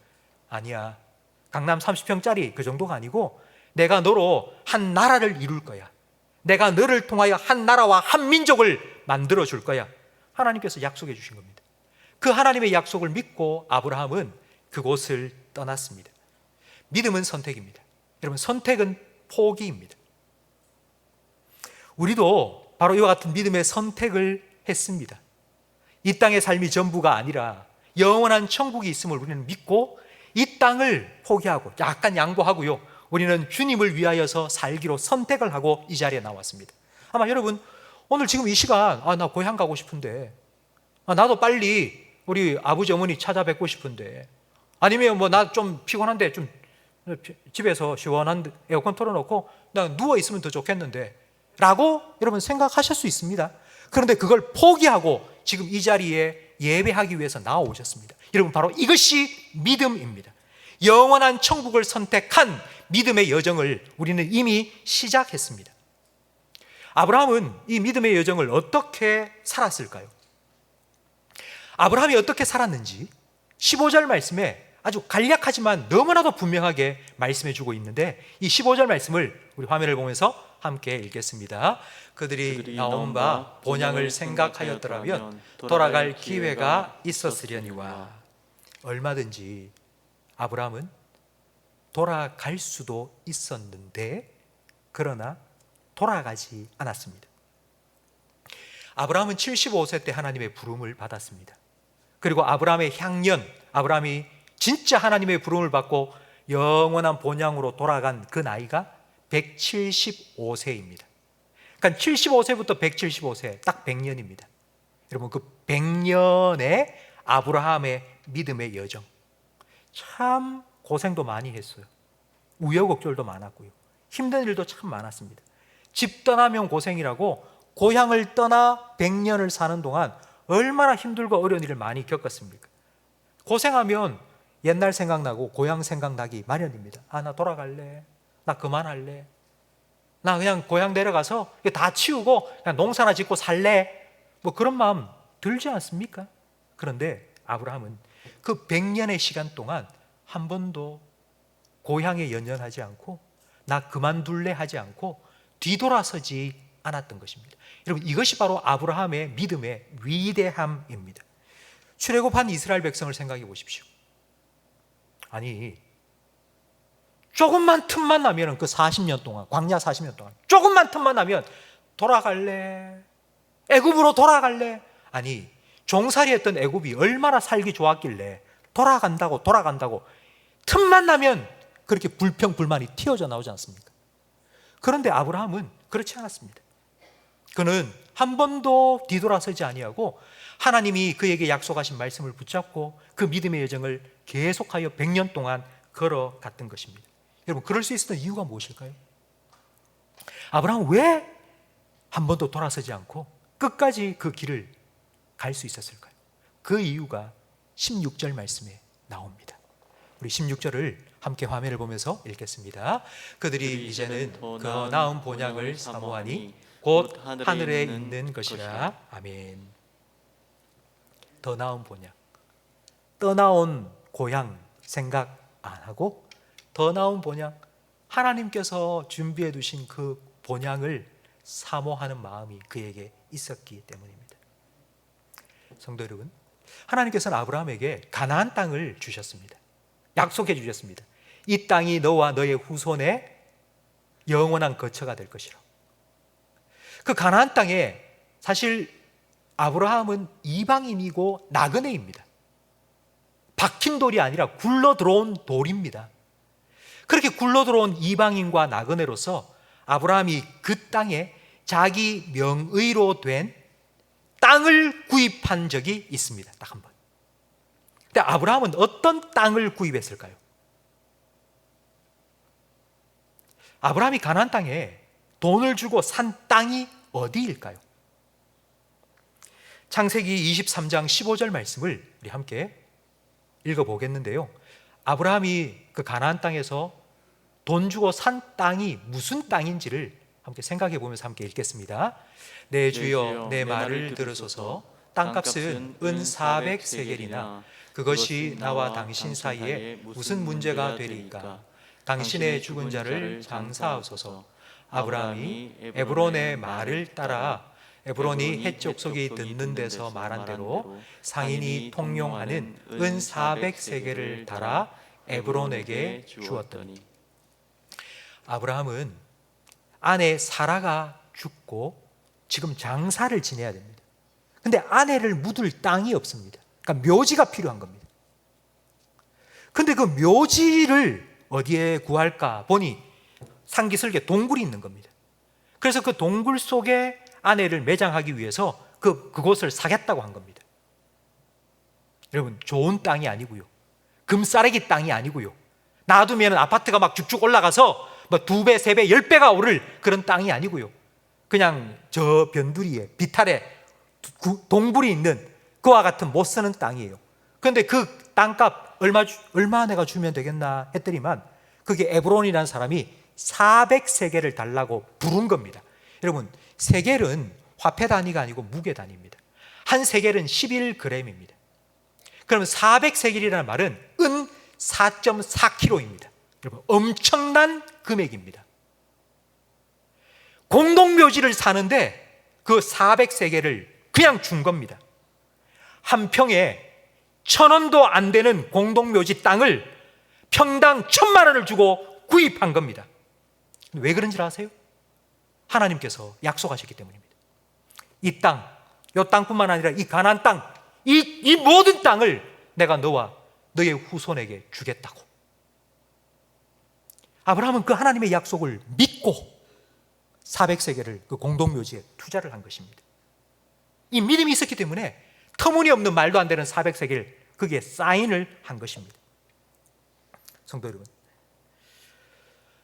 아니야, 강남 30평짜리 그 정도가 아니고 내가 너로 한 나라를 이룰 거야. 내가 너를 통하여 한 나라와 한 민족을 만들어 줄 거야. 하나님께서 약속해 주신 겁니다. 그 하나님의 약속을 믿고 아브라함은 그곳을 떠났습니다. 믿음은 선택입니다. 여러분, 선택은 포기입니다. 우리도 바로 이와 같은 믿음의 선택을 했습니다. 이 땅의 삶이 전부가 아니라 영원한 천국이 있음을 우리는 믿고 이 땅을 포기하고 약간 양보하고요, 우리는 주님을 위하여서 살기로 선택을 하고 이 자리에 나왔습니다. 아마 여러분 오늘 지금 이 시간 나 고향 가고 싶은데, 나도 빨리 우리 아버지 어머니 찾아뵙고 싶은데, 아니면 뭐 나 좀 피곤한데 좀 집에서 시원한 에어컨 틀어놓고 나 누워 있으면 더 좋겠는데 라고 여러분 생각하실 수 있습니다. 그런데 그걸 포기하고 지금 이 자리에 예배하기 위해서 나오셨습니다. 여러분, 바로 이것이 믿음입니다. 영원한 천국을 선택한 믿음의 여정을 우리는 이미 시작했습니다. 아브라함은 이 믿음의 여정을 어떻게 살았을까요? 아브라함이 어떻게 살았는지 15절 말씀에 아주 간략하지만 너무나도 분명하게 말씀해 주고 있는데, 이 15절 말씀을 우리 화면을 보면서 함께 읽겠습니다. 그들이 나온 바 본향을 생각하였더라면 돌아갈 기회가 있었으려니와. 얼마든지 아브라함은 돌아갈 수도 있었는데 그러나 돌아가지 않았습니다. 아브라함은 75세 때 하나님의 부름을 받았습니다. 그리고 아브라함의 향년, 아브라함이 진짜 하나님의 부름을 받고 영원한 본향으로 돌아간 그 나이가 175세입니다. 그러니까 75세부터 175세, 딱 100년입니다. 여러분, 그 100년의 아브라함의 믿음의 여정, 참 고생도 많이 했어요. 우여곡절도 많았고요. 힘든 일도 참 많았습니다. 집 떠나면 고생이라고 고향을 떠나 100년을 사는 동안 얼마나 힘들고 어려운 일을 많이 겪었습니까? 고생하면 옛날 생각나고 고향 생각나기 마련입니다. 나 돌아갈래. 나 그만할래. 나 그냥 고향 내려가서 다 치우고 그냥 농사나 짓고 살래. 뭐 그런 마음 들지 않습니까? 그런데 아브라함은 그 100년의 시간 동안 한 번도 고향에 연연하지 않고 나 그만둘래 하지 않고 뒤돌아서지 않았던 것입니다. 여러분, 이것이 바로 아브라함의 믿음의 위대함입니다. 출애굽한 이스라엘 백성을 생각해 보십시오. 아니, 조금만 틈만 나면 그 40년 동안, 광야 40년 동안 조금만 틈만 나면 돌아갈래, 애굽으로 돌아갈래. 아니, 종살이 했던 애굽이 얼마나 살기 좋았길래 돌아간다고 틈만 나면 그렇게 불평불만이 튀어져 나오지 않습니까? 그런데 아브라함은 그렇지 않았습니다. 그는 한 번도 뒤돌아서지 아니하고 하나님이 그에게 약속하신 말씀을 붙잡고 그 믿음의 여정을 계속하여 100년 동안 걸어갔던 것입니다. 여러분, 그럴 수 있었던 이유가 무엇일까요? 아브라함은 왜 한 번도 돌아서지 않고 끝까지 그 길을 갈 수 있었을까요? 그 이유가 16절 말씀에 나옵니다. 우리 16절을 함께 화면을 보면서 읽겠습니다. 그들이 이제는 더 나은 본향을 사모하니 곧 하늘에 있는 것이라. 아멘. 더 나은 본향, 떠나온 고향 생각 안 하고 더 나은 본향, 하나님께서 준비해 두신 그 본향을 사모하는 마음이 그에게 있었기 때문입니다. 성도 여러분, 하나님께서는 아브라함에게 가나안 땅을 주셨습니다. 약속해 주셨습니다. 이 땅이 너와 너의 후손의 영원한 거처가 될 것이라. 그 가나안 땅에 사실 아브라함은 이방인이고 나그네입니다. 박힌 돌이 아니라 굴러 들어온 돌입니다. 그렇게 굴러 들어온 이방인과 나그네로서 아브라함이 그 땅에 자기 명의로 된 땅을 구입한 적이 있습니다. 딱 한 번. 근데 아브라함은 어떤 땅을 구입했을까요? 아브라함이 가나안 땅에 돈을 주고 산 땅이 어디일까요? 창세기 23장 15절 말씀을 우리 함께 읽어보겠는데요. 아브라함이 그 가나안 땅에서 돈 주고 산 땅이 무슨 땅인지를 함께 생각해 보면서 함께 읽겠습니다. 내 주여 내 말을 들으소서. 땅값은 은 400세겔이나 그것이 나와 당신 사이에 무슨 문제가 되리까? 당신의 죽은 자를 장사하소서. 아브라함이 에브론의 말을 따라 에브론이 헷 족속이 듣는 데서 말한 대로 상인이 통용하는 은 400세겔을 달아 에브론에게 주었더니. 아브라함은 아내 사라가 죽고 지금 장사를 지내야 됩니다. 근데 아내를 묻을 땅이 없습니다. 그러니까 묘지가 필요한 겁니다. 근데 그 묘지를 어디에 구할까 보니 산기슭에 동굴이 있는 겁니다. 그래서 그 동굴 속에 아내를 매장하기 위해서 그곳을 사겠다고 한 겁니다. 여러분, 좋은 땅이 아니고요, 금싸레기 땅이 아니고요, 놔두면 아파트가 막 쭉쭉 올라가서 뭐 2배, 3배, 10배가 오를 그런 땅이 아니고요, 그냥 저 변두리에 비탈에 동굴이 있는 그와 같은 못 쓰는 땅이에요. 그런데 그 땅값 얼마 내가 주면 되겠나 했더니만 그게 에브론이라는 사람이 400세겔을 달라고 부른 겁니다. 여러분, 세겔은 화폐 단위가 아니고 무게 단위입니다. 한 세겔은 11g입니다. 그러면 400세겔이라는 말은 은 4.4kg입니다. 여러분, 엄청난 금액입니다. 공동묘지를 사는데 그 400세겔을 그냥 준 겁니다. 한 평에 1,000원도 안 되는 공동묘지 땅을 평당 1,000만 원을 주고 구입한 겁니다. 왜 그런지 아세요? 하나님께서 약속하셨기 때문입니다. 이 땅, 이 땅뿐만 아니라 이 가나안 땅, 이 모든 땅을 내가 너와 너의 후손에게 주겠다고. 아브라함은 그 하나님의 약속을 믿고 400세겔을 그 공동묘지에 투자를 한 것입니다. 이 믿음이 있었기 때문에 터무니없는 말도 안 되는 400세겔 거기에 사인을 한 것입니다. 성도 여러분,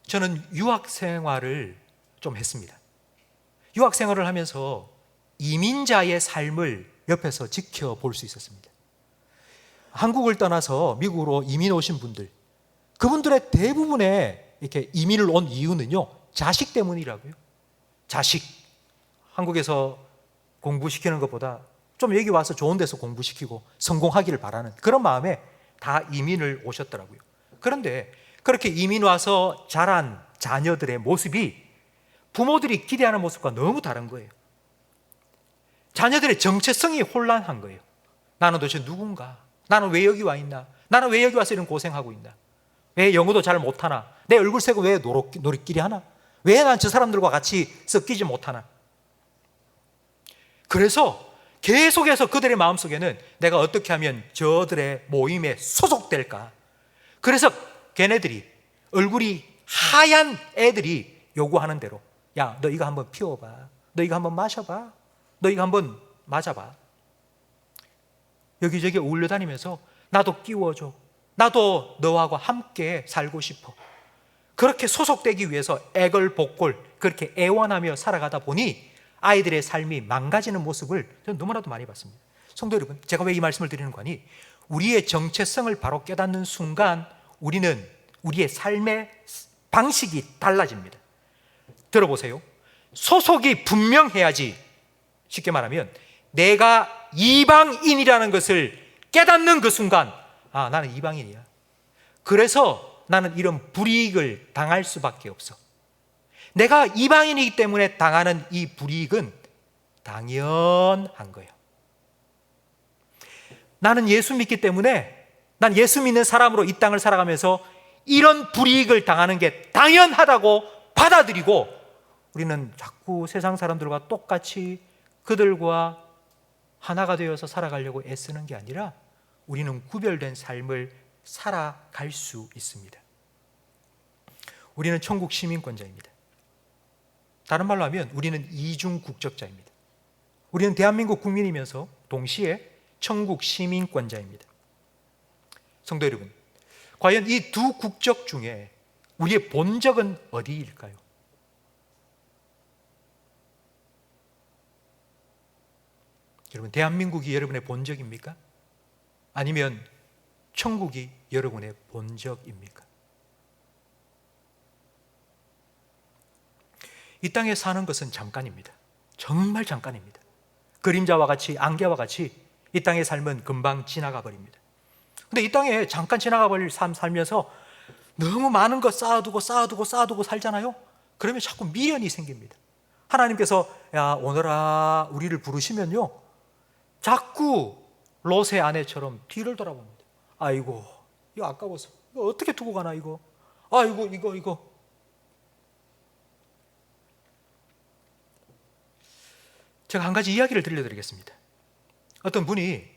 저는 유학 생활을 좀 했습니다. 유학 생활을 하면서 이민자의 삶을 옆에서 지켜볼 수 있었습니다. 한국을 떠나서 미국으로 이민 오신 분들, 그분들의 대부분의 이렇게 이민을 온 이유는요, 자식 때문이라고요. 자식. 한국에서 공부시키는 것보다 좀 여기 와서 좋은 데서 공부시키고 성공하기를 바라는 그런 마음에 다 이민을 오셨더라고요. 그런데 그렇게 이민 와서 자란 자녀들의 모습이 부모들이 기대하는 모습과 너무 다른 거예요. 자녀들의 정체성이 혼란한 거예요. 나는 도대체 누군가? 나는 왜 여기 와 있나? 나는 왜 여기 와서 이런 고생하고 있나? 왜 영어도 잘 못하나? 내 얼굴 색은 왜 노릇끼리 하나? 왜 난 저 사람들과 같이 섞이지 못하나? 그래서 계속해서 그들의 마음속에는 내가 어떻게 하면 저들의 모임에 소속될까? 그래서 걔네들이, 얼굴이 하얀 애들이 요구하는 대로, 야, 너 이거 한번 피워봐, 너 이거 한번 마셔봐, 너 이거 한번 맞아봐. 여기저기 어울려 다니면서 나도 끼워줘, 나도 너하고 함께 살고 싶어. 그렇게 소속되기 위해서 애걸복걸 그렇게 애원하며 살아가다 보니 아이들의 삶이 망가지는 모습을 저는 너무나도 많이 봤습니다. 성도 여러분, 제가 왜 이 말씀을 드리는 거니, 우리의 정체성을 바로 깨닫는 순간 우리는 우리의 삶의 방식이 달라집니다. 들어보세요. 소속이 분명해야지, 쉽게 말하면 내가 이방인이라는 것을 깨닫는 그 순간, 아, 나는 이방인이야. 그래서 나는 이런 불이익을 당할 수밖에 없어. 내가 이방인이기 때문에 당하는 이 불이익은 당연한 거예요. 나는 예수 믿기 때문에, 난 예수 믿는 사람으로 이 땅을 살아가면서 이런 불이익을 당하는 게 당연하다고 받아들이고, 우리는 자꾸 세상 사람들과 똑같이 그들과 하나가 되어서 살아가려고 애쓰는 게 아니라 우리는 구별된 삶을 살아갈 수 있습니다. 우리는 천국 시민권자입니다. 다른 말로 하면 우리는 이중 국적자입니다. 우리는 대한민국 국민이면서 동시에 천국 시민권자입니다. 성도 여러분, 과연 이 두 국적 중에 우리의 본적은 어디일까요? 여러분, 대한민국이 여러분의 본적입니까? 아니면 천국이 여러분의 본적입니까? 이 땅에 사는 것은 잠깐입니다. 정말 잠깐입니다. 그림자와 같이, 안개와 같이 이 땅의 삶은 금방 지나가 버립니다. 근데 이 땅에 잠깐 지나가 버릴 삶 살면서 너무 많은 거 쌓아두고 살잖아요. 그러면 자꾸 미련이 생깁니다. 하나님께서 야, 오너라 우리를 부르시면요, 자꾸 롯의 아내처럼 뒤를 돌아봅니다. 아이고, 이거 아까워서 이거 어떻게 두고 가나, 이거. 아이고, 이거. 제가 한 가지 이야기를 들려드리겠습니다. 어떤 분이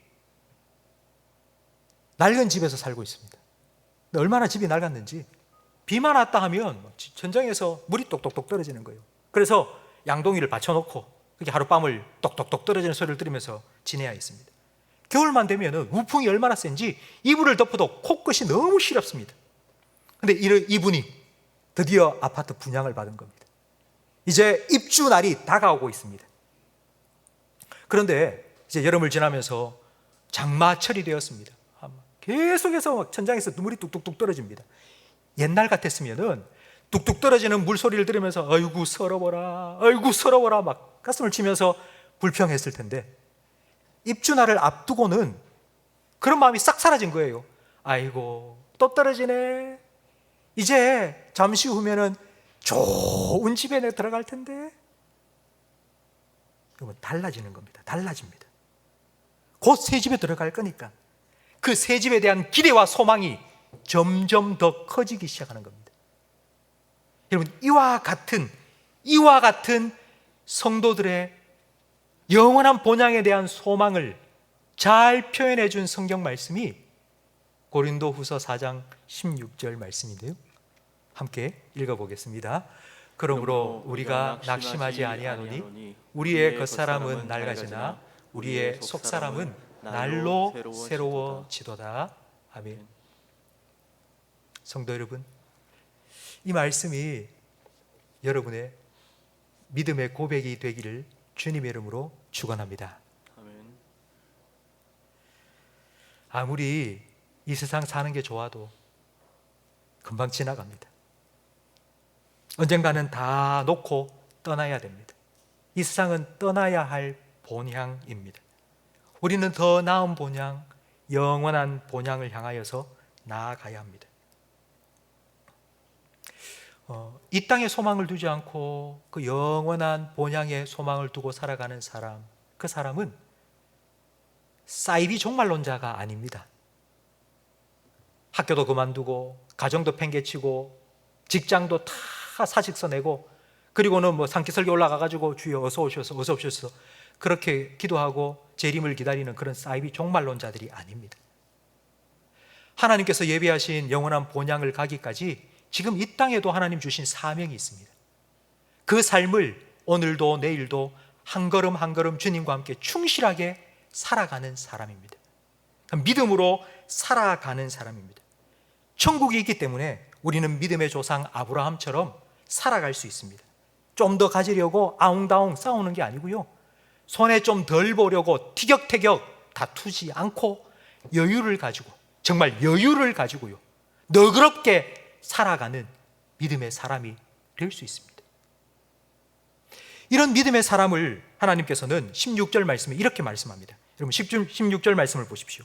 낡은 집에서 살고 있습니다. 얼마나 집이 낡았는지, 비만 왔다 하면 천장에서 물이 똑똑똑 떨어지는 거예요. 그래서 양동이를 받쳐놓고 그렇게 하룻밤을 똑똑똑 떨어지는 소리를 들으면서 지내야 했습니다. 겨울만 되면 우풍이 얼마나 센지 이불을 덮어도 코끝이 너무 시렵습니다. 근데 이분이 드디어 아파트 분양을 받은 겁니다. 이제 입주 날이 다가오고 있습니다. 그런데 이제 여름을 지나면서 장마철이 되었습니다. 계속해서 천장에서 눈물이 뚝뚝뚝 떨어집니다. 옛날 같았으면은 뚝뚝 떨어지는 물소리를 들으면서 아이고 서러워라 막 가슴을 치면서 불평했을 텐데, 입주날을 앞두고는 그런 마음이 싹 사라진 거예요. 아이고, 또 떨어지네. 이제 잠시 후면은 좋은 집에 내가 들어갈 텐데. 그러면 달라지는 겁니다. 달라집니다. 곧 새 집에 들어갈 거니까 그 새 집에 대한 기대와 소망이 점점 더 커지기 시작하는 겁니다. 여러분, 이와 같은 성도들의 영원한 본향에 대한 소망을 잘 표현해 준 성경 말씀이 고린도후서 4장 16절 말씀인데요. 함께 읽어보겠습니다. 그러므로 우리가 낙심하지 아니하노니 우리의 겉사람은 낡아지나 우리의 속사람은 날로 새로워지도다. 아멘. 성도 여러분, 이 말씀이 여러분의 믿음의 고백이 되기를 주님의 이름으로 축원합니다. 아멘. 아무리 이 세상 사는 게 좋아도 금방 지나갑니다. 언젠가는 다 놓고 떠나야 됩니다. 이 세상은 떠나야 할 본향입니다. 우리는 더 나은 본향, 영원한 본향을 향하여서 나아가야 합니다. 이 땅에 소망을 두지 않고 그 영원한 본향에 소망을 두고 살아가는 사람, 그 사람은 사이비 종말론자가 아닙니다. 학교도 그만두고 가정도 팽개치고 직장도 다 사직서 내고, 그리고는 뭐 산기슭에 올라가가지고 주여 어서 오셔서 그렇게 기도하고 재림을 기다리는 그런 사이비 종말론자들이 아닙니다. 하나님께서 예비하신 영원한 본향을 가기까지 지금 이 땅에도 하나님 주신 사명이 있습니다. 그 삶을 오늘도 내일도 한 걸음 한 걸음 주님과 함께 충실하게 살아가는 사람입니다. 믿음으로 살아가는 사람입니다. 천국이 있기 때문에 우리는 믿음의 조상 아브라함처럼 살아갈 수 있습니다. 좀 더 가지려고 아웅다웅 싸우는 게 아니고요, 손에 좀 덜 보려고 티격태격 다투지 않고 여유를 가지고, 정말 여유를 가지고요, 너그럽게 살아가는 믿음의 사람이 될 수 있습니다. 이런 믿음의 사람을 하나님께서는 16절 말씀에 이렇게 말씀합니다. 여러분 16절 말씀을 보십시오.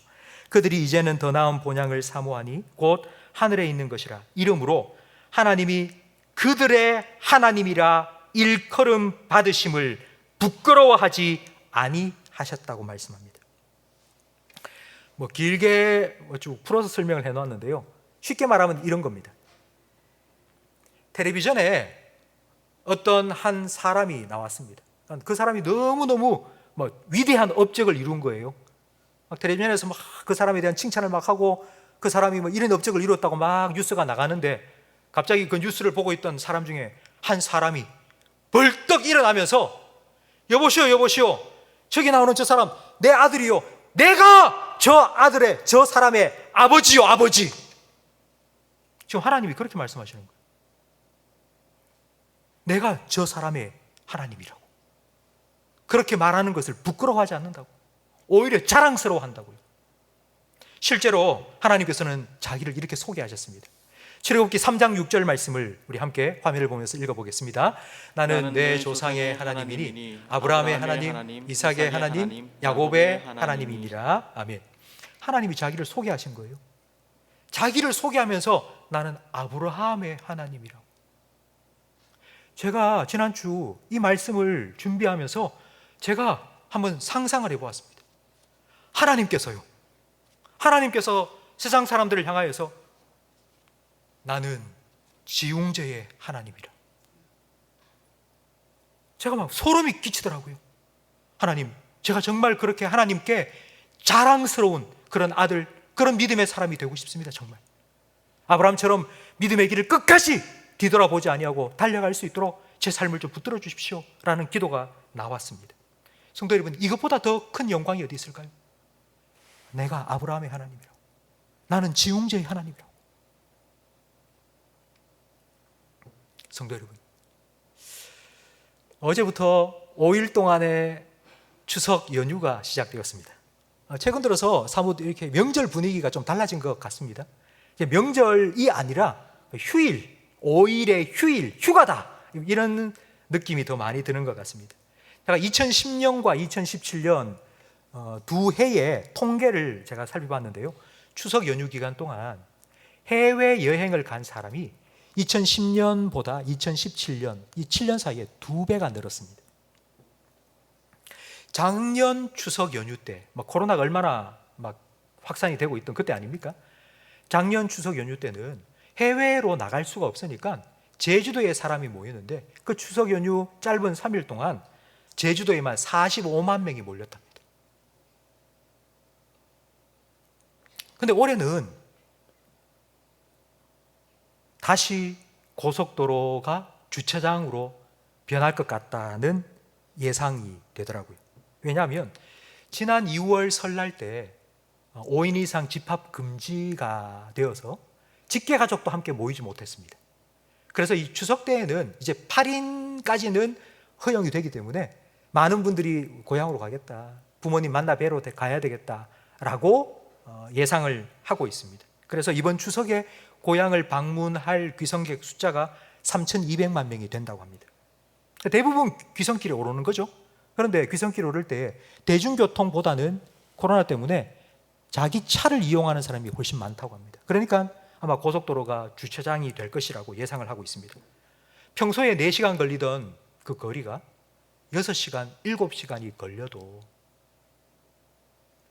그들이 이제는 더 나은 본향을 사모하니 곧 하늘에 있는 것이라. 이러므로 하나님이 그들의 하나님이라 일컬음 받으심을 부끄러워하지 아니하셨다고 말씀합니다. 길게 쭉 풀어서 설명을 해놓았는데요. 쉽게 말하면 이런 겁니다. 텔레비전에 어떤 한 사람이 나왔습니다. 그 사람이 너무너무 위대한 업적을 이룬 거예요. 텔레비전에서 막 그 사람에 대한 칭찬을 막 하고 그 사람이 이런 업적을 이뤘다고 막 뉴스가 나가는데 갑자기 그 뉴스를 보고 있던 사람 중에 한 사람이 벌떡 일어나면서 여보시오 저기 나오는 저 사람 내 아들이요, 내가 저 사람의 아버지요, 아버지. 지금 하나님이 그렇게 말씀하시는 거예요. 내가 저 사람의 하나님이라고. 그렇게 말하는 것을 부끄러워하지 않는다고, 오히려 자랑스러워한다고요. 실제로 하나님께서는 자기를 이렇게 소개하셨습니다. 출애굽기 3장 6절 말씀을 우리 함께 화면을 보면서 읽어보겠습니다. 나는 내 조상의 하나님이니 아브라함의 하나님, 이삭의 하나님, 야곱의 하나님이니라. 아멘. 하나님이 자기를 소개하신 거예요. 자기를 소개하면서 나는 아브라함의 하나님이라고. 제가 지난주 이 말씀을 준비하면서 제가 한번 상상을 해보았습니다. 하나님께서 세상 사람들을 향하여서 나는 지웅제의 하나님이라. 제가 막 소름이 끼치더라고요. 하나님, 제가 정말 그렇게 하나님께 자랑스러운 그런 아들, 그런 믿음의 사람이 되고 싶습니다. 정말 아브라함처럼 믿음의 길을 끝까지 뒤돌아보지 아니하고 달려갈 수 있도록 제 삶을 좀 붙들어 주십시오 라는 기도가 나왔습니다. 성도 여러분, 이것보다 더 큰 영광이 어디 있을까요? 내가 아브라함의 하나님이라고, 나는 지웅제의 하나님이라고. 성도 여러분, 어제부터 5일 동안의 추석 연휴가 시작되었습니다. 최근 들어서 사뭇 이렇게 명절 분위기가 좀 달라진 것 같습니다. 명절이 아니라 휴일, 5일의 휴일, 휴가다, 이런 느낌이 더 많이 드는 것 같습니다. 제가 2010년과 2017년 두 해의 통계를 제가 살펴봤는데요. 추석 연휴 기간 동안 해외 여행을 간 사람이 2010년보다 2017년, 이 7년 사이에 2배가 늘었습니다. 작년 추석 연휴 때, 코로나가 얼마나 확산이 되고 있던 그때 아닙니까? 작년 추석 연휴 때는 해외로 나갈 수가 없으니까 제주도에 사람이 모이는데 그 추석 연휴 짧은 3일 동안 제주도에만 45만 명이 몰렸답니다. 근데 올해는 다시 고속도로가 주차장으로 변할 것 같다는 예상이 되더라고요. 왜냐하면 지난 2월 설날 때 5인 이상 집합 금지가 되어서 직계가족도 함께 모이지 못했습니다. 그래서 이 추석 때에는 이제 8인까지는 허용이 되기 때문에 많은 분들이 고향으로 가겠다, 부모님 만나 뵈러 가야 되겠다라고 예상을 하고 있습니다. 그래서 이번 추석에 고향을 방문할 귀성객 숫자가 3,200만 명이 된다고 합니다. 대부분 귀성길에 오르는 거죠. 그런데 귀성길에 오를 때 대중교통보다는 코로나 때문에 자기 차를 이용하는 사람이 훨씬 많다고 합니다. 그러니까 아마 고속도로가 주차장이 될 것이라고 예상을 하고 있습니다. 평소에 4시간 걸리던 그 거리가 6시간, 7시간이 걸려도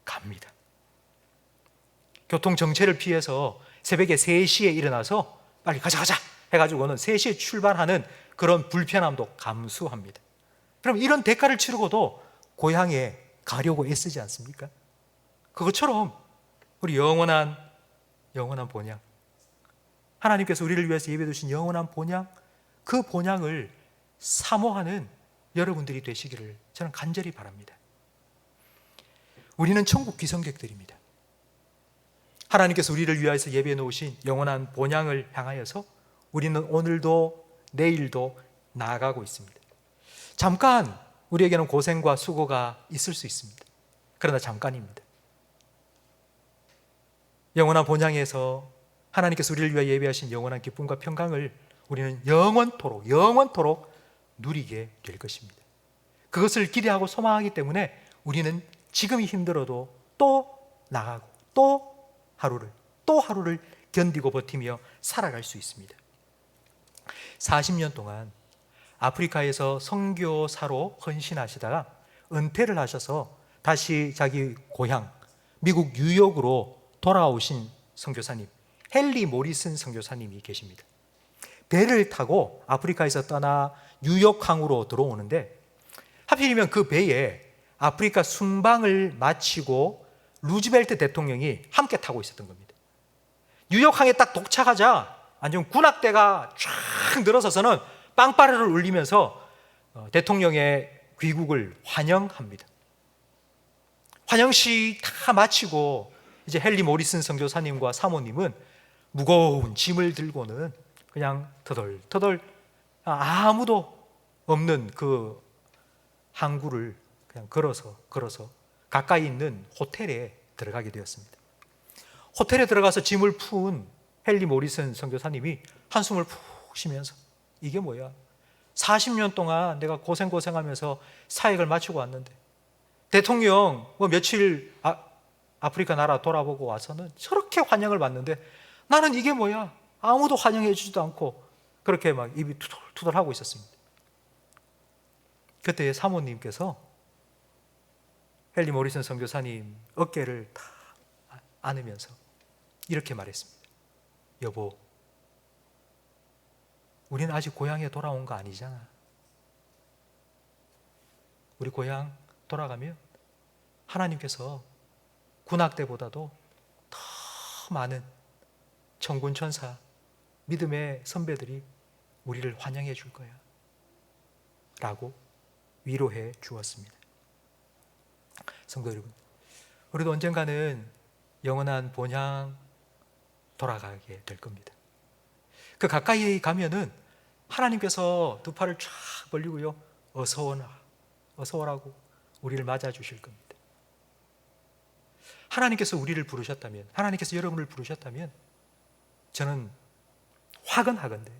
갑니다. 교통 정체를 피해서 새벽에 3시에 일어나서 빨리 가자 해가지고는 3시에 출발하는 그런 불편함도 감수합니다. 그럼 이런 대가를 치르고도 고향에 가려고 애쓰지 않습니까? 그것처럼 우리 영원한 본향, 하나님께서 우리를 위해서 예배해 주신 영원한 본향, 그 본향을 사모하는 여러분들이 되시기를 저는 간절히 바랍니다. 우리는 천국 귀성객들입니다. 하나님께서 우리를 위하여서 예배해 놓으신 영원한 본향을 향하여서 우리는 오늘도 내일도 나아가고 있습니다. 잠깐 우리에게는 고생과 수고가 있을 수 있습니다. 그러나 잠깐입니다. 영원한 본향에서 하나님께서 우리를 위하여 예비하신 영원한 기쁨과 평강을 우리는 영원토록 누리게 될 것입니다. 그것을 기대하고 소망하기 때문에 우리는 지금이 힘들어도 또 나가고 또 하루를 견디고 버티며 살아갈 수 있습니다. 40년 동안 아프리카에서 선교사로 헌신하시다가 은퇴를 하셔서 다시 자기 고향 미국 뉴욕으로 돌아오신 선교사님, 헨리 모리슨 선교사님이 계십니다. 배를 타고 아프리카에서 떠나 뉴욕항으로 들어오는데 하필이면 그 배에 아프리카 순방을 마치고 루즈벨트 대통령이 함께 타고 있었던 겁니다. 뉴욕항에 딱 도착하자 완전 군악대가 쫙 늘어서서는 빵빠레를 울리면서 대통령의 귀국을 환영합니다. 환영식 다 마치고 이제 헨리 모리슨 선교사님과 사모님은 무거운 짐을 들고는 그냥 터덜터덜 아무도 없는 그 항구를 그냥 걸어서 가까이 있는 호텔에 들어가게 되었습니다. 호텔에 들어가서 짐을 푼 헨리 모리슨 선교사님이 한숨을 푹 쉬면서 이게 뭐야? 40년 동안 내가 고생하면서 사역을 마치고 왔는데 대통령 며칠 아프리카 나라 돌아보고 와서는 저렇게 환영을 받는데 나는 이게 뭐야? 아무도 환영해 주지도 않고 그렇게 막 입이 투덜투덜 하고 있었습니다. 그때 사모님께서 헨리 모리슨 선교사님 어깨를 다 안으면서 이렇게 말했습니다. 여보, 우리는 아직 고향에 돌아온 거 아니잖아. 우리 고향 돌아가면 하나님께서 군악대보다도 더 많은 천군 천사, 믿음의 선배들이 우리를 환영해 줄 거야 라고 위로해 주었습니다. 성도 여러분, 우리도 언젠가는 영원한 본향 돌아가게 될 겁니다. 그 가까이 가면은 하나님께서 두 팔을 쫙 벌리고요, 어서 오라고 우리를 맞아 주실 겁니다. 하나님께서 우리를 부르셨다면, 하나님께서 여러분을 부르셨다면 저는 화건하건대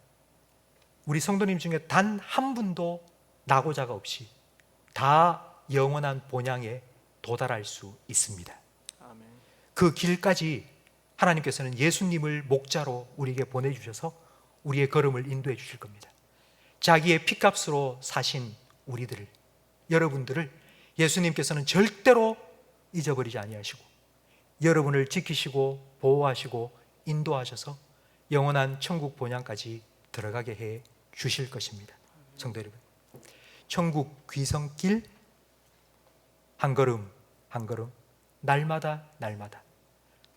우리 성도님 중에 단 한 분도 나고자가 없이 다 영원한 본향에 도달할 수 있습니다. 아멘. 그 길까지 하나님께서는 예수님을 목자로 우리에게 보내주셔서 우리의 걸음을 인도해 주실 겁니다. 자기의 피값으로 사신 우리들을, 여러분들을 예수님께서는 절대로 잊어버리지 아니하시고 여러분을 지키시고 보호하시고 인도하셔서 영원한 천국 본향까지 들어가게 해 주실 것입니다. 성도 여러분, 천국 귀성길 한 걸음 한 걸음 날마다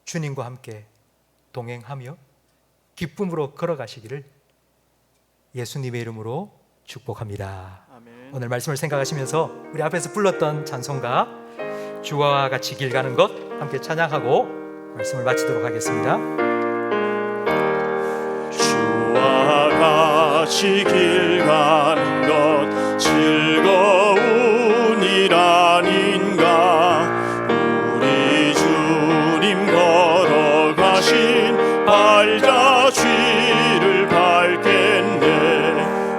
주님과 함께 동행하며 기쁨으로 걸어가시기를 예수님의 이름으로 축복합니다. 아멘. 오늘 말씀을 생각하시면서 우리 앞에서 불렀던 찬송가 주와 같이 길 가는 것 함께 찬양하고 말씀을 마치도록 하겠습니다. 주와 같이 길 가는 것 즐거운 일 아닌가. 우리 주님 걸어가신 발자취를 밟겠네.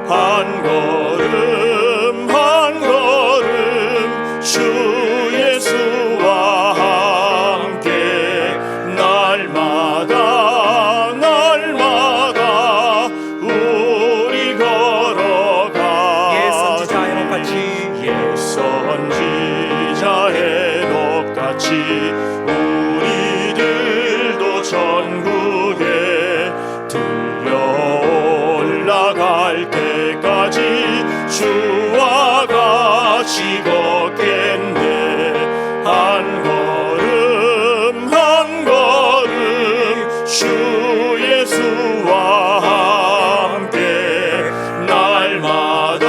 한 걸음 한 걸음 주 예수와 함께 날마다 우리 걸어가. 옛 선지자 해독같이 우리들도 천국에 들려 올라갈 때까지 주와 같이 걷겠네. 한 걸음 한 걸음 주 예수와 함께 날마다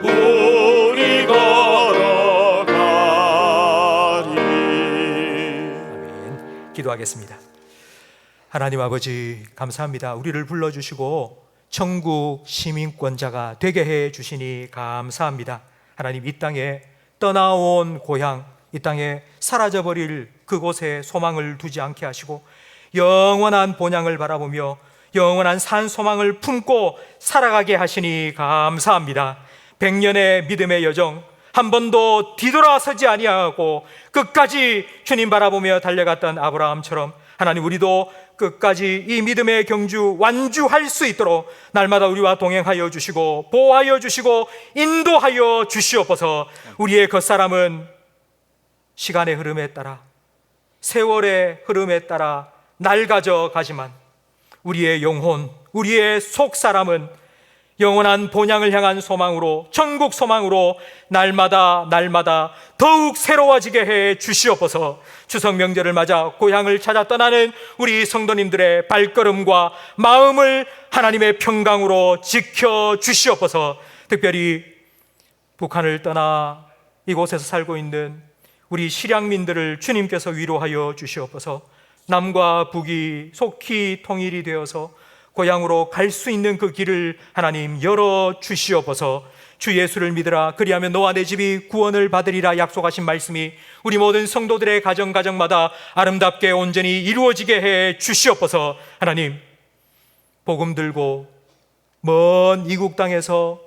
우리 걸어가리. 아멘. 기도하겠습니다. 하나님 아버지, 감사합니다. 우리를 불러주시고 천국 시민권자가 되게 해 주시니 감사합니다. 하나님, 이 땅에 떠나온 고향, 이 땅에 사라져버릴 그곳에 소망을 두지 않게 하시고 영원한 본향을 바라보며 영원한 산 소망을 품고 살아가게 하시니 감사합니다. 100년의 믿음의 여정, 한 번도 뒤돌아서지 아니하고 끝까지 주님 바라보며 달려갔던 아브라함처럼 하나님, 우리도 끝까지 이 믿음의 경주 완주할 수 있도록 날마다 우리와 동행하여 주시고 보호하여 주시고 인도하여 주시옵소서. 우리의 겉사람은 시간의 흐름에 따라, 세월의 흐름에 따라 낡아져 가지만 우리의 영혼, 우리의 속사람은 영원한 본향을 향한 소망으로, 천국 소망으로 날마다 더욱 새로워지게 해 주시옵소서. 추석 명절을 맞아 고향을 찾아 떠나는 우리 성도님들의 발걸음과 마음을 하나님의 평강으로 지켜 주시옵소서. 특별히 북한을 떠나 이곳에서 살고 있는 우리 실향민들을 주님께서 위로하여 주시옵소서. 남과 북이 속히 통일이 되어서 고향으로 갈 수 있는 그 길을 하나님 열어 주시옵소서. 주 예수를 믿으라, 그리하면 너와 내 집이 구원을 받으리라 약속하신 말씀이 우리 모든 성도들의 가정마다 아름답게 온전히 이루어지게 해 주시옵소서. 하나님, 복음 들고 먼 이국 땅에서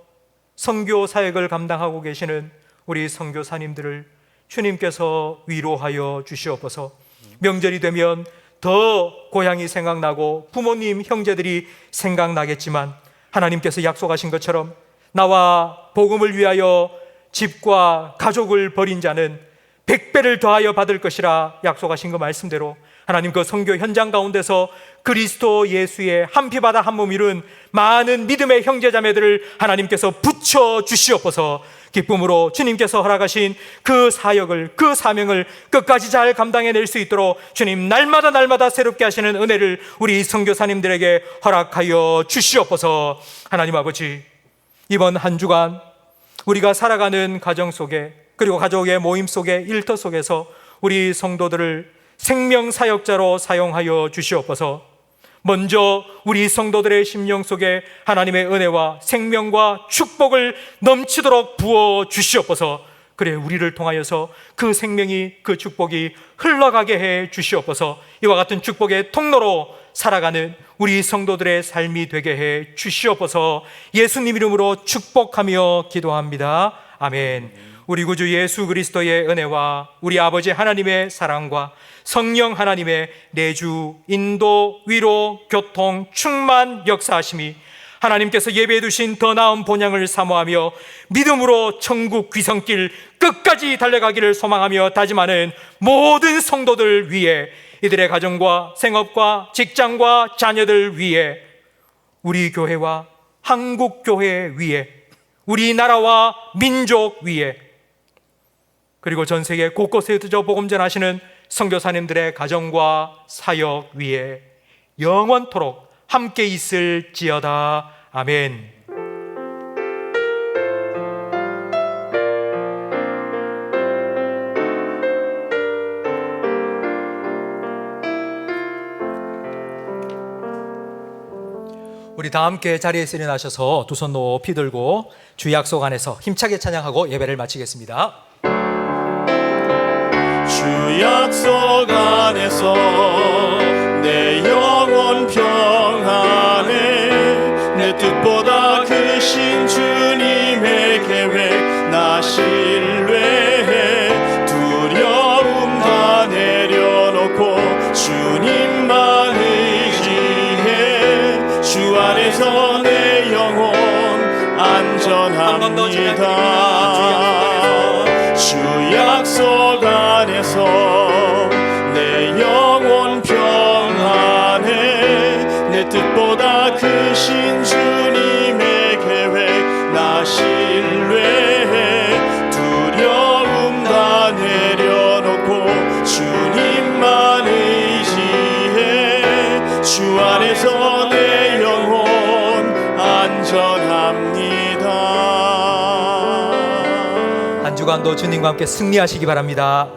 선교 사역을 감당하고 계시는 우리 선교사님들을 주님께서 위로하여 주시옵소서. 명절이 되면 더 고향이 생각나고 부모님, 형제들이 생각나겠지만 하나님께서 약속하신 것처럼 나와 복음을 위하여 집과 가족을 버린 자는 100배를 더하여 받을 것이라 약속하신 그 말씀대로 하나님, 그 선교 현장 가운데서 그리스도 예수의 한 피바다 한 몸 이룬 많은 믿음의 형제자매들을 하나님께서 붙여 주시옵소서. 기쁨으로 주님께서 허락하신 그 사역을, 그 사명을 끝까지 잘 감당해낼 수 있도록 주님 날마다 새롭게 하시는 은혜를 우리 선교사님들에게 허락하여 주시옵소서. 하나님 아버지, 이번 한 주간 우리가 살아가는 가정 속에, 그리고 가족의 모임 속에, 일터 속에서 우리 성도들을 생명사역자로 사용하여 주시옵소서. 먼저 우리 성도들의 심령 속에 하나님의 은혜와 생명과 축복을 넘치도록 부어 주시옵소서. 그래, 우리를 통하여서 그 생명이, 그 축복이 흘러가게 해 주시옵소서. 이와 같은 축복의 통로로 살아가는 우리 성도들의 삶이 되게 해 주시옵소서. 예수님 이름으로 축복하며 기도합니다. 아멘. 우리 구주 예수 그리스도의 은혜와 우리 아버지 하나님의 사랑과 성령 하나님의 내주, 인도, 위로, 교통, 충만, 역사하심이 하나님께서 예배해 두신 더 나은 본향을 사모하며 믿음으로 천국 귀성길 끝까지 달려가기를 소망하며 다짐하는 모든 성도들 위해, 이들의 가정과 생업과 직장과 자녀들 위해, 우리 교회와 한국 교회 위에, 우리나라와 민족 위에, 그리고 전 세계 곳곳에서 복음 전하시는 선교사님들의 가정과 사역 위에 영원토록 함께 있을지어다. 아멘. 우리 다 함께 자리에서 일어나셔서 두 손 높이 들고 주 약속 안에서 힘차게 찬양하고 예배를 마치겠습니다. 주 약속 안에서 내 영혼 평안해, 내 뜻보다 크신 주님의 계획 나 신뢰해. 두려움 다 내려놓고 주님만 의지해. 주 안에서 내 영혼 안전합니다. 주 약속 안에서 내 영혼 평안해, 내 뜻보다 크신 주님의 계획 나 신뢰해. 두려움 다 내려놓고 주님만 의지해. 주 안에서 내 영혼 안전합니다. 한 주간도 주님과 함께 승리하시기 바랍니다.